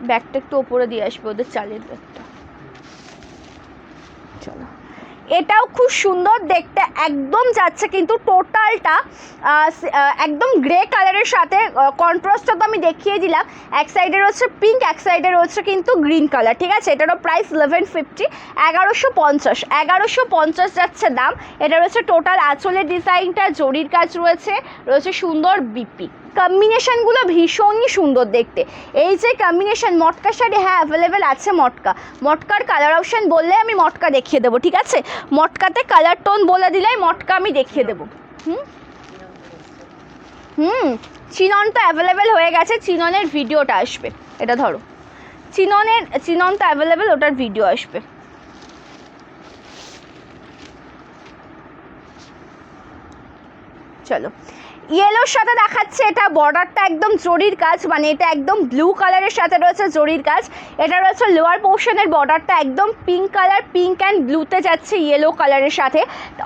ব্যাগটা একটু ওপরে দিয়ে আসবে, ওদের চালের ব্যাগটা। চলো এটাও খুব সুন্দর দেখতে, একদম যাচ্ছে কিন্তু টোটালটা একদম গ্রে কালারের সাথে, কন্ট্রাস্টটা তো আমি দেখিয়ে দিলাম, এক সাইডে রয়েছে পিঙ্ক, এক সাইডে রয়েছে কিন্তু গ্রিন কালার, ঠিক আছে, এটারও প্রাইস 1150, 1150 যাচ্ছে দাম। এটা রয়েছে টোটাল আঁচলের ডিজাইনটা, জরির কাজ রয়েছে, রয়েছে সুন্দর বিপি, কম্বিনেশনগুলো ভীষণই সুন্দর দেখতে। এই যে কম্বিনেশন মটকা শাড়ি, হ্যাঁ অ্যাভেলেবেল আছে মটকা, মটকার কালার অপশান বললে আমি মটকা দেখিয়ে দেবো, ঠিক আছে, মটকাতে কালার টোন বলে দিলেই মটকা আমি দেখিয়ে দেবো। চিনন তো অ্যাভেলেবেল হয়ে গেছে, চিননের ভিডিওটা আসবে, এটা ধরো, চিনন তো অ্যাভেলেবেল, ওটার ভিডিও আসবে। চলো ইয়েলোর সাথে দেখাচ্ছে, এটা বর্ডারটা একদম জরির কাজ, মানে এটা একদম ব্লু কালারের সাথে রয়েছে জরির কাজ, এটা রয়েছে লোয়ার পোর্শনের বর্ডারটা একদম পিঙ্ক কালার, পিঙ্ক অ্যান্ড ব্লুতে যাচ্ছে ইয়েলো কালারের সাথে,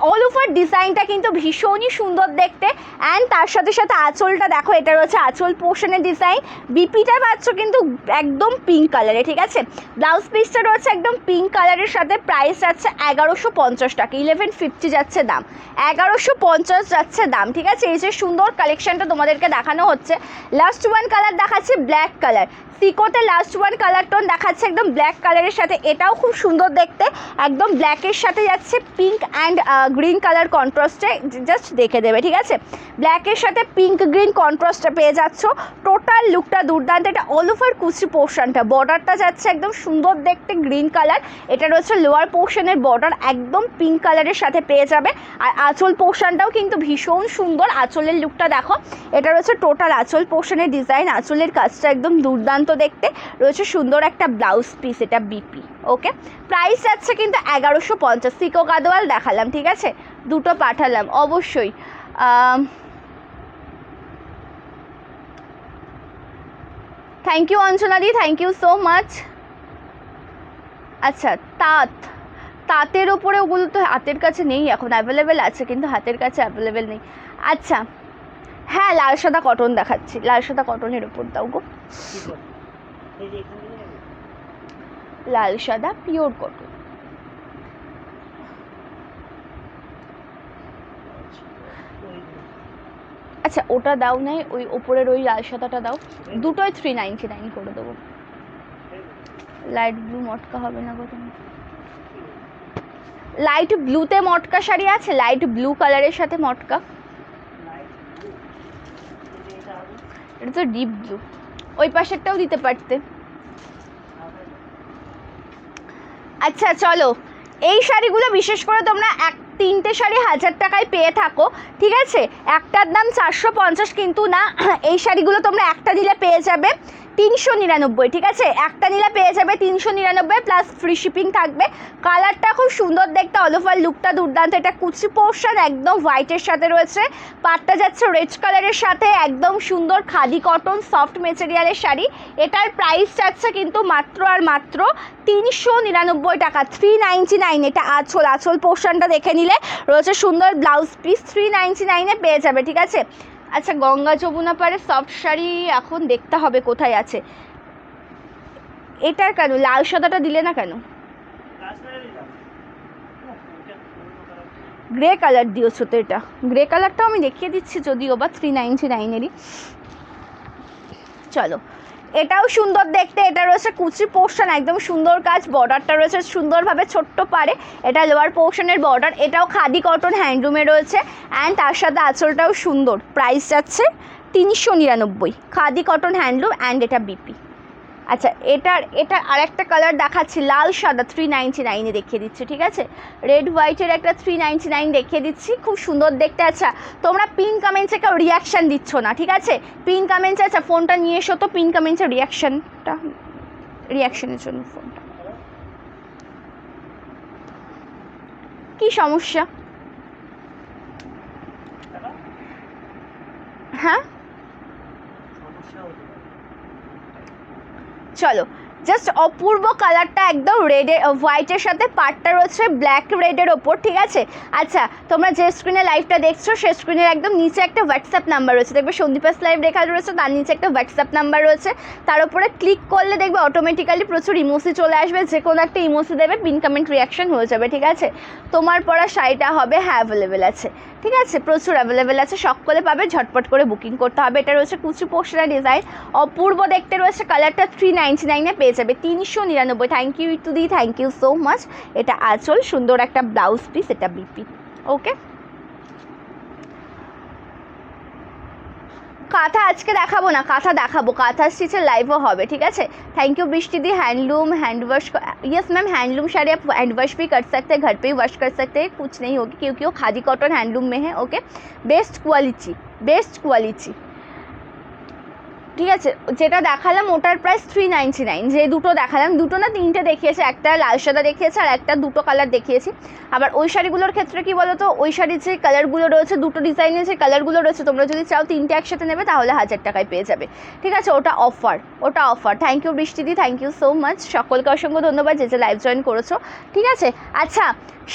অল ওভার ডিজাইনটা কিন্তু ভীষণই সুন্দর দেখতে। অ্যান্ড তার সাথে সাথে আঁচলটা দেখো, এটা রয়েছে আঁচল পোর্শনের ডিজাইন, বিপিটা পাচ্ছ কিন্তু একদম পিঙ্ক কালারে, ঠিক আছে, ব্লাউজ পিসটা রয়েছে একদম পিঙ্ক কালারের সাথে, প্রাইস যাচ্ছে 1150 টাকা, 1150 যাচ্ছে দাম, 1150 যাচ্ছে দাম, ঠিক আছে। এই যে সুন্দর কালেকশনটা তোমাদেরকে দেখানো হচ্ছে। লাস্ট ওয়ান কালার দেখাচ্ছি ব্ল্যাক কালার, সিকোতে লাস্ট ওয়ান কালার টোন দেখাচ্ছে একদম ব্ল্যাক কালারের সাথে, এটাও খুব সুন্দর দেখতে, একদম ব্ল্যাকের সাথে যাচ্ছে পিঙ্ক অ্যান্ড গ্রিন কালার কন্ট্রাস্টে, জাস্ট দেখে দেবে ঠিক আছে। ব্ল্যাকের সাথে পিঙ্ক গ্রিন কন্ট্রাস্টটা পেয়ে যাচ্ছ, টোটাল লুকটা দুর্দান্ত। এটা অল ওভার কুচি পোর্শনটা, বর্ডারটা যাচ্ছে একদম সুন্দর দেখতে গ্রিন কালার, এটা রয়েছে লোয়ার পোর্শনের বর্ডার একদম পিঙ্ক কালারের সাথে পেয়ে যাবে। আর আঁচল পোর্শনটাও কিন্তু ভীষণ সুন্দর, আঁচলের লুকটা দেখো, এটা রয়েছে টোটাল আঁচল পোর্শনের ডিজাইন, আঁচলের কাজটা একদম দুর্দান্ত দেখতে, রয়েছে সুন্দর একটা ব্লাউজ পিস, এটা বিপি। ওকে, প্রাইস যাচ্ছে কিন্তু 1150। সিকো গাদোয়াল দেখালাম ঠিক আছে, দুটো পাঠালাম অবশ্যই। থ্যাংক ইউ অঞ্জনাদি, থ্যাংক ইউ সো মাচ। আচ্ছা তাঁতের ওপরে ওগুলো তো হাতের কাছে নেই, এখন অ্যাভেলেবেল আছে কিন্তু হাতের কাছে অ্যাভেলেবেল নেই। আচ্ছা হ্যাঁ, লাল সাদা কটন দেখাচ্ছি, লাল সাদা কটনের ওপর দাও গো, লাল সাদা পিওর কটন। আচ্ছা ওটা দাও নাই, ওই ওপরের ওই লাল সাদাটা দাও, দুটোই 399 করে দেবো। লাইট ব্লু মটকা হবে না গো তুমি? লাইট ব্লুতে মটকা শাড়ি আছে, লাইট ব্লু কালারের সাথে মটকা, এটা তো ডিপ ব্লু, ওই পাশেরটাও দিতে পারতে। আচ্ছা চলো, এই শাড়িগুলো বিশেষ করে তোমরা তিনটে শাড়ি 1000 টাকায় পেয়ে থাকো ঠিক আছে, একটার দাম 450 কিন্তু না, এই শাড়িগুলো তোমরা একটা দিলে পেয়ে যাবে 399 ঠিক আছে, একটা নিলে পেয়ে যাবে 399 প্লাস ফ্রি শিপিং থাকবে। কালারটা খুব সুন্দর দেখতে, অল ওভার লুকটা দুর্দান্ত, এটা কুচি পোর্শন একদম হোয়াইটের সাথে রয়েছে, পাটটা যাচ্ছে রেড কালারের সাথে, একদম সুন্দর খাদি কটন সফট মেটেরিয়ালের শাড়ি। এটার প্রাইস যাচ্ছে কিন্তু মাত্র আর মাত্র 399 টাকা, 399। এটা আঁচল পোর্শনটা দেখে নিলে রয়েছে সুন্দর ব্লাউজ পিস, 399-এ পেয়ে যাবে ঠিক আছে। আচ্ছা গঙ্গা যমুনা পারে সফট শাড়ি এখন দেখতে হবে কোথায় আছে, এটার কেন লাল সাদাটা দিলে না কেন? গ্রে কালার দিয়েছো তো, এটা গ্রে কালারটাও আমি দেখিয়ে দিচ্ছি যদিও বা 399-এরই। চলো এটাও সুন্দর দেখতে, এটা রয়েছে কুচি পোর্শন একদম সুন্দর কাজ, বর্ডারটা রয়েছে সুন্দরভাবে ছোট্ট পারে, এটা লোয়ার পোর্শনের বর্ডার, এটাও খাদি কটন হ্যান্ডলুমে রয়েছে অ্যান্ড তার সাথে আঁচলটাও সুন্দর। প্রাইস যাচ্ছে 399, খাদি কটন হ্যান্ডলুম অ্যান্ড এটা বিপি। আচ্ছা এটার আরেকটা কালার দেখাচ্ছি লাল সাদা, 399-এ দেখিয়ে দিচ্ছি ঠিক আছে, রেড হোয়াইটের একটা 399 দেখিয়ে দিচ্ছি, খুব সুন্দর দেখতে। আচ্ছা তোমরা পিন কমেন্টসে কেউ রিয়াকশান দিচ্ছ না ঠিক আছে, পিন কমেন্টসে, আচ্ছা ফোনটা নিয়ে এসো তো, পিন কমেন্টসে রিয়াকশানের জন্য ফোনটা, কি সমস্যা? হ্যাঁ চলো, জাস্ট অপূর্ব কালারটা একদম রেডের হোয়াইটের সাথে, পাটটা রয়েছে ব্ল্যাক রেডের ওপর ঠিক আছে। আচ্ছা তোমরা যে স্ক্রিনে লাইভটা দেখছো সেই স্ক্রিনের একদম নিচে একটা হোয়াটসঅ্যাপ নাম্বার রয়েছে, দেখবে সন্দীপাস লাইভ লেখা রয়েছে, তার নিচে একটা হোয়াটসঅ্যাপ নাম্বার রয়েছে, তার উপরে ক্লিক করলে দেখবে অটোমেটিক্যালি প্রচুর ইমোজি চলে আসবে, যে কোনো একটা ইমোজি দেবে, পিন কমেন্ট রিয়াকশন হয়ে যাবে ঠিক আছে। তোমার পরা শাড়িটা হবে, হ্যাঁ অ্যাভেলেবেল আছে ঠিক আছে, প্রচুর অ্যাভেলেবেল আছে, সকলে পাবে, ঝটপট করে বুকিং করতে হবে। এটা রয়েছে কুচি পোর্শনের ডিজাইন, অপূর্ব দেখতে রয়েছে, কালারটা 399-এ পেয়ে যাবে 399। থ্যাংক ইউ ইতুদি, থ্যাংক ইউ সো মাচ। এটা আঁচল, সুন্দর একটা ব্লাউজ পিস, এটা বিপি। ওকে কাঁথা আজকে দেখাবো না, কাঁথা দেখাবো, কাঁথা স্টিচের লাইভও হবে ঠিক আছে। Thank you Brishti di. Handloom hand wash, yes ma'am handloom sari आप हैंड वॉश भी कर सकते हैं, घर पे ही वॉश कर सकते हैं, कुछ नहीं होगी क्योंकि वो खादी कॉटन हैंडलूम में है। ओके बेस्ट क्वालिटी ঠিক আছে। যেটা দেখালাম ওটার প্রাইস 399, যে দুটো দেখালাম, দুটো না তিনটে দেখিয়েছে, একটা লাল সাদা দেখিয়েছে আর একটা দুটো কালার দেখিয়েছি। আবার ওই শাড়িগুলোর ক্ষেত্রে কি বলো তো, ওই শাড়ির যে কালারগুলো রয়েছে, দুটো ডিজাইনের যে কালারগুলো রয়েছে, তোমরা যদি চাও তিনটে একসাথে নেবে তাহলে 1000 টাকায় পেয়ে যাবে ঠিক আছে, ওটা অফার। থ্যাংক ইউ বৃষ্টিদি, থ্যাংক ইউ সো মাচ, সকলকে অসংখ্য ধন্যবাদ যে লাইভ জয়েন করেছো ঠিক আছে। আচ্ছা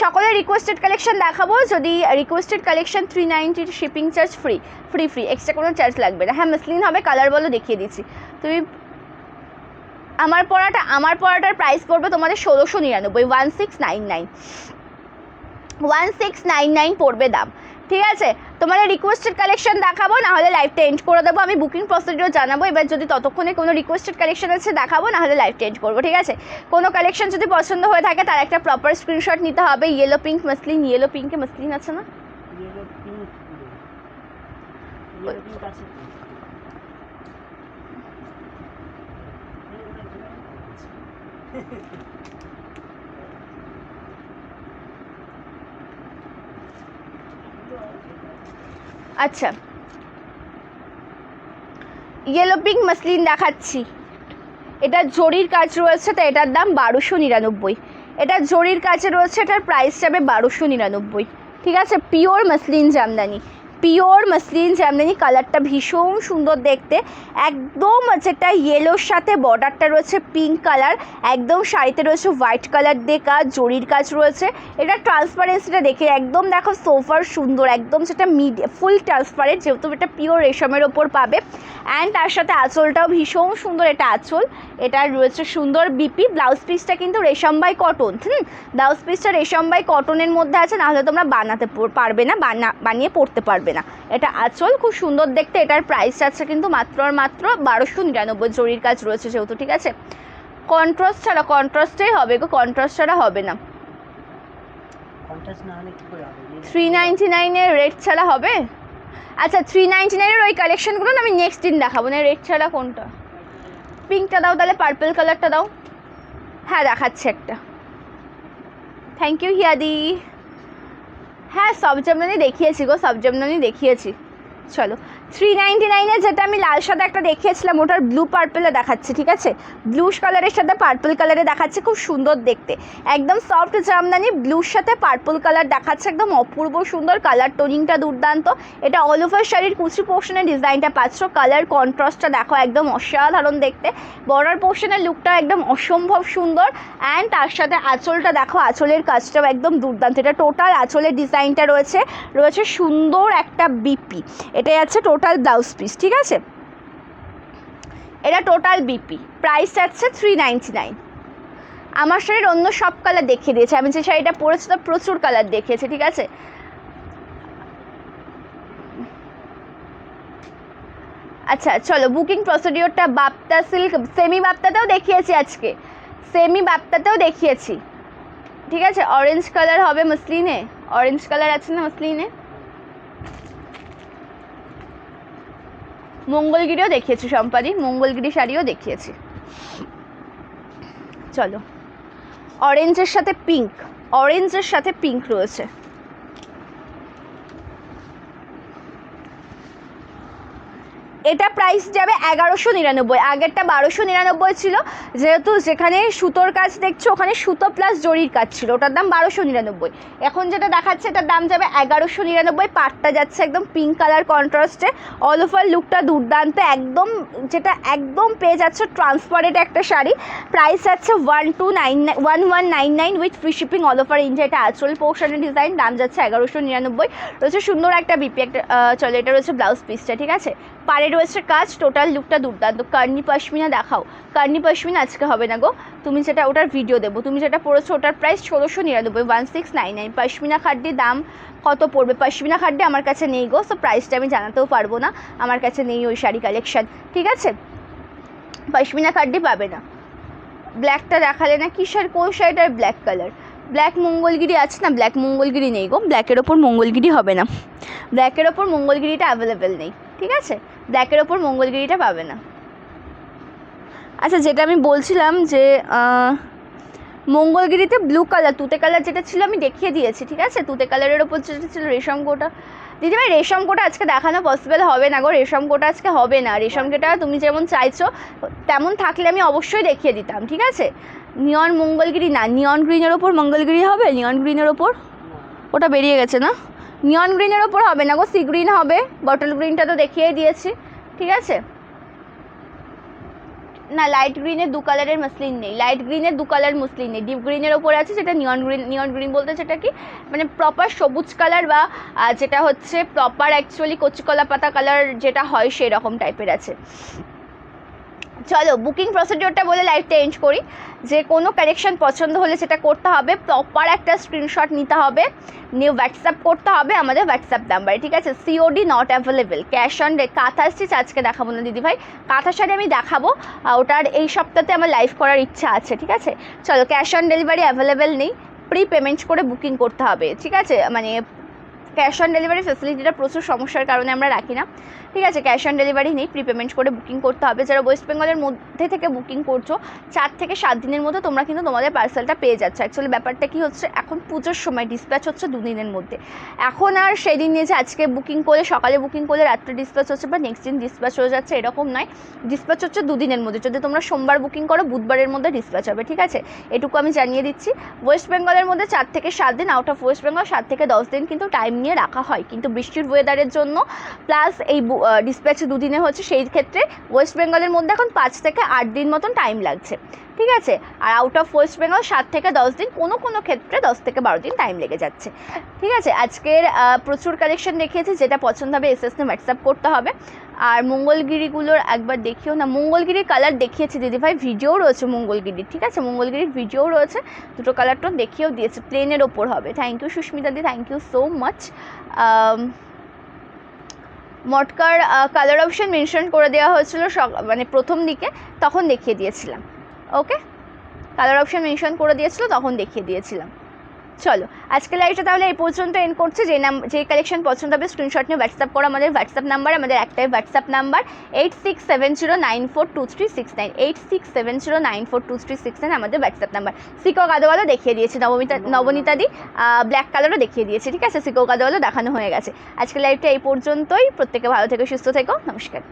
সকলের রিকোয়েস্টেড কালেকশন দেখাবো, যদি requested collection 390 shipping charge free, extra কোনো চার্জ লাগবে না। হ্যাঁ মসলিন হবে, কালার বলো দেখিয়ে দিচ্ছি। তুমি আমার পরাটার প্রাইস পড়বে তোমাদের 1699, 1699 পড়বে দাম ঠিক আছে, তোমাদের রিকোয়েস্টেড কালেকশন দেখাবো, না হলে লাইভটা এন্ড করে দেবো। আমি বুকিং প্রসিডিওর জানাবো, এবার যদি ততক্ষণে কোনো রিকোয়েস্টেড কালেকশন আছে দেখাবো, না হলে লাইভটা এন্ড করবো। ঠিক আছে, কোনো কালেকশন যদি পছন্দ হয়ে থাকে তার একটা প্রপার স্ক্রিনশট নিতে হবে। ইয়েলো পিঙ্ক মাসলিন, ইয়েলো পিঙ্কে মাসলিন আছে না? ইয়েলো পিঙ্ক আছে তো। আচ্ছা, ইয়েলো পিঙ্ক মাসলিন দেখাচ্ছি। এটা জরির কাজ রয়েছে, তো এটার দাম 1299। এটা জরির কাজে রয়েছে, এটার প্রাইস যাবে 1299। ঠিক আছে, pure muslin Jamdani, pure muslin Jamdani. কালারটা ভীষণ সুন্দর দেখতে, একদম যেটা ইয়েলোর সাথে বর্ডারটা রয়েছে পিঙ্ক কালার, একদম শাড়িতে রয়েছে হোয়াইট কালার দিয়ে কাজ, জরির কাজ রয়েছে। এটা ট্রান্সপারেন্সিটা দেখে একদম দেখো সোফার সুন্দর, একদম সেটা ফুল ট্রান্সপারেন্ট, যেহেতু এটা পিওর রেশমের ওপর পাবে। অ্যান্ড তার সাথে আঁচলটাও ভীষণ সুন্দর, এটা আঁচল, এটা রয়েছে সুন্দর বিপি। ব্লাউজ পিসটা কিন্তু রেশম বাই কটন, ব্লাউজ পিসটা রেশম বাই কটনের মধ্যে আছে, নাহলে তোমরা বানাতে পারবে না, বানিয়ে পড়তে পারবে না। এটা আঁচল, খুব সুন্দর দেখতে। এটার প্রাইস আছে কিন্তু মাত্র আর মাত্র 1299, জরির কাজ রয়েছে যেহেতু। ঠিক আছে, কন্ট্রাস্ট ছাড়া, কন্ট্রাস্টেই হবে গো, কন্ট্রাস্ট ছাড়া হবে না। কন্ট্রাস্ট না হলে কি করে হবে? 399 রেট ছাড়া হবে? আচ্ছা, 399 ওই কালেকশনগুলো না আমি নেক্সট দিন দেখাবো না। রেড ছাড়া কোনটা? পিঙ্কটা দাও, তাহলে পার্পল কালারটা দাও। হ্যাঁ দেখাচ্ছে একটা, থ্যাংক ইউ হিয়াদি। হ্যাঁ সব জামদানি দেখিয়েছি গো, সব জামদানি দেখিয়েছি। চলো, 399-এ যেটা আমি লাল সাদা একটা দেখিয়েছিলাম, ওটার ব্লু পার্পেলে দেখাচ্ছে। ঠিক আছে, ব্লু কালারের সাথে পার্পল কালারে দেখাচ্ছে, খুব সুন্দর দেখতে, একদম সফট জামদানি, ব্লুর সাথে পার্পল কালার দেখাচ্ছে, একদম অপূর্ব সুন্দর। কালার টোনিংটা দুর্দান্ত। এটা অল ওভার শাড়ির কুচি পোর্শনের ডিজাইনটা পাচ্ছ, কালার কন্ট্রাস্টটা দেখো একদম অসাধারণ দেখতে। বর্ডার পোর্শনের লুকটা একদম অসম্ভব সুন্দর। অ্যান্ড তার সাথে আঁচলটা দেখো, আঁচলের কাজটাও একদম দুর্দান্ত। এটা টোটাল আঁচলের ডিজাইনটা রয়েছে সুন্দর একটা বিপি। এটাই আছে টোটাল ব্লাউজ পিস। ঠিক আছে, এটা টোটাল বিপি, প্রাইস আছে 399। আমার শাড়ির অন্য সব কালার দেখিয়ে দিয়েছে, আমি যে শাড়িটা পরেছি তো প্রচুর কালার দেখিয়েছে। ঠিক আছে, আচ্ছা চলো, বুকিং প্রসিডিওরটা বাপ্তা সিল্ক, সেমি বাপ্তাতেও দেখিয়েছি আজকে, সেমি বাপ্তাতেও দেখিয়েছি। ঠিক আছে, অরেঞ্জ কালার হবে মসলিনে, অরেঞ্জ কালার আছে না মসলিনে। মঙ্গলগিরিও দেখিয়েছি সম্পাদি, মঙ্গলগিরি শাড়িও দেখিয়েছি। চলো, অরেঞ্জের সাথে পিঙ্ক, অরেঞ্জের সাথে পিঙ্ক রয়েছে। এটা প্রাইস যাবে 1199, আগেরটা 1299 ছিল, যেহেতু যেখানে সুতোর কাজ দেখছো ওখানে সুতো প্লাস জরির কাজ ছিল, ওটার দাম 1299। এখন যেটা দেখাচ্ছে এটার দাম যাবে 1199। পাটটা যাচ্ছে একদম পিঙ্ক কালার কন্ট্রাস্টে, অল ওভার লুকটা দুর্দান্ত, একদম যেটা একদম পেয়ে যাচ্ছে ট্রান্সপারেন্ট একটা শাড়ি। প্রাইস আছে 1199 with free shipping all over India. এটা আঁচল পোর্শনের ডিজাইন, দাম যাচ্ছে 1199। রয়েছে সুন্দর একটা বিপি, একটা চলো এটা রয়েছে ব্লাউজ পিসটা। ঠিক আছে, পাড়ে রয়েছে কাজ, টোটাল লুকটা দুর্দান্ত। কার্নি পশমিনা দেখাও, কার্নি পশমিনা আজকে হবে না গো, তুমি যেটা ওটার ভিডিও দেবো। তুমি যেটা পড়েছো ওটার প্রাইস 1699, 1699। পশমিনা খাড্ডির দাম কত পড়বে? পশমিনা খাড্ডি আমার কাছে নেই গো, সো প্রাইসটা আমি জানাতেও পারবো না, আমার কাছে নেই ওই শাড়ি কালেকশন। ঠিক আছে, পশমিনা খাড্ডি পাবে না। ব্ল্যাকটা দেখালে না, কি শাড়ি, কোন শাড়িটার ব্ল্যাক কালার? ব্ল্যাক মঙ্গলগিরি আছে না, ব্ল্যাক মঙ্গলগিরি নেই গো, ব্ল্যাকের ওপর মঙ্গলগিরি হবে না, ব্ল্যাকের ওপর মঙ্গলগিরিটা অ্যাভেলেবেল নেই। ঠিক আছে, ব্ল্যাকের ওপর মঙ্গলগিরিটা পাবে না। আচ্ছা, যেটা আমি বলছিলাম যে মঙ্গলগিরিতে ব্লু কালার, তুতে কালার যেটা ছিল আমি দেখিয়ে দিয়েছি। ঠিক আছে, তুতে কালারের ওপর যেটা ছিল রেশম কোটা, দিদিভাই রেশম কোটা আজকে দেখানো পসিবল হবে না গো, রেশম কোটা আজকে হবে না। রেশম কোটা তুমি যেমন চাইছো তেমন থাকলে আমি অবশ্যই দেখিয়ে দিতাম। ঠিক আছে, নিয়ন মঙ্গলগিরি না, নিয়ন গ্রিনের ওপর মঙ্গলগিরি হবে, নিয়ন গ্রিনের ওপর ওটা বেরিয়ে গেছে না, নিয়ন গ্রিনের ওপর হবে না গো, সি গ্রিন হবে, বটল গ্রিনটা তো দেখিয়ে দিয়েছি। ঠিক আছে, না লাইট গ্রিনের দু কালারের মসলিন নেই, লাইট গ্রিনের দু কালার মসলিন নেই, ডিপ গ্রিনের ওপরে আছে যেটা নিয়ন গ্রিন। নিয়ন গ্রিন বলতে সেটা কি, মানে প্রপার সবুজ কালার বা যেটা হচ্ছে প্রপার অ্যাকচুয়ালি কচি কলা পাতা কালার যেটা হয় সেই রকম টাইপের আছে। চলো বুকিং প্রসিডিওরটা বলে লাইভটা এন্ড করি। যে কোনো কালেকশন পছন্দ হলে সেটা করতে হবে, প্রপার একটা স্ক্রিনশট নিতে হবে, নিয়ে হোয়াটসঅ্যাপ করতে হবে আমাদের হোয়াটসঅ্যাপ নাম্বারে, ঠিক আছে। COD not available, cash on কাঁথা স্টিচ আজকে দেখাবো না দিদিভাই, কাঁথা শাড়ি আমি দেখাবো, ওটার এই সপ্তাহে আমার লাইভ করার ইচ্ছা আছে, ঠিক আছে। চলো, ক্যাশ অন ডেলিভারি অ্যাভেলেবেল নেই, প্রি পেমেন্ট করে বুকিং করতে হবে, ঠিক আছে। মানে ক্যাশ অন ডেলিভারি ফেসিলিটিটা প্রচুর সমস্যার কারণে আমরা রাখি না, ঠিক আছে। ক্যাশ অন ডেলিভারি নেই, প্রি পেমেন্ট করে বুকিং করতে হবে। যারা ওয়েস্ট বেঙ্গলের মধ্যে থেকে বুকিং করছো 4 থেকে 7 দিনের মধ্যে তোমরা কিন্তু তোমাদের পার্সেলটা পেয়ে যাচ্ছ। অ্যাকচুয়ালি ব্যাপারটা কি হচ্ছে, এখন পুজোর সময় ডিসপ্যাচ হচ্ছে 2 দিনের মধ্যে। এখন আর সেদিন নিয়ে যে আজকে বুকিং করলে সকালে বুকিং করলে রাত্রে ডিসপ্যাচ হচ্ছে বা নেক্সট দিন ডিসপ্যাচ হয়ে যাচ্ছে এরকম নয়, ডিসপ্যাচ হচ্ছে 2 দিনের মধ্যে। যদি তোমরা সোমবার বুকিং করো বুধবারের মধ্যে ডিসপ্যাচ হবে, ঠিক আছে। এটুকু আমি জানিয়ে দিচ্ছি। ওয়েস্ট বেঙ্গলের মধ্যে 4 থেকে 7 দিন, আউট অফ ওয়েস্ট বেঙ্গল 7 থেকে 10 দিন কিন্তু টাইম নিয়ে রাখা হয়, কিন্তু বৃষ্টির ওয়েদারের জন্য প্লাস এই ডিসপ্যাচ 2 দিনে হচ্ছে, সেই ক্ষেত্রে ওয়েস্ট বেঙ্গলের মধ্যে এখন 5 থেকে 8 দিন মতন টাইম লাগছে, ঠিক আছে। আর আউট অফ ওয়েস্ট বেঙ্গল 7 থেকে 10 দিন, কোনো ক্ষেত্রে 10 থেকে 12 দিন টাইম লেগে যাচ্ছে, ঠিক আছে। আজকের প্রচুর কালেকশন দেখিয়েছি, যেটা পছন্দ হবে এসএস নিয়ে হোয়াটসঅ্যাপ করতে হবে। আর মঙ্গলগিরিগুলোর একবার দেখিও না, মঙ্গলগিরির কালার দেখিয়েছি দিদিভাই, ভিডিও রয়েছে মঙ্গলগিরির, ঠিক আছে। মঙ্গলগিরির ভিডিও রয়েছে, দুটো কালার টোন দেখিয়েও দিয়েছে, প্লেনের ওপর হবে। Thank you Susmita di, thank you so much. মটকার কালার অপশন মেনশন করে দেওয়া হয়েছিল মানে প্রথম দিকে, তখন দেখিয়ে দিয়েছিলাম, ওকে। কালার অপশন মেনশন করে দিয়েছিল তখন দেখিয়ে দিয়েছিলাম। চলো আজকে লাইভটা তাহলে এই পর্যন্ত এন্ড করছে। যে কালেকশন পছন্দ হবে স্ক্রিনশট নিয়ে হোয়াটসঅ্যাপ করো আমাদের হোয়াটসঅ্যাপ নাম্বার, আমাদের একটাই হোয়াটসঅ্যাপ নাম্বার 8670942369, 8670942369 আমাদের হোয়াটসঅ্যাপ নাম্বার। সিকো গাদোয়ালও দেখিয়ে দিয়েছে, নবনীতাদি ব্ল্যাক কালারও দেখিয়ে দিয়েছে, ঠিক আছে। সিকো গাদোয়ালও দেখানো হয়ে গেছে। আজকে লাইভটা এই পর্যন্তই, প্রত্যেকে ভালো থেকো, সুস্থ থেকো, নমস্কার।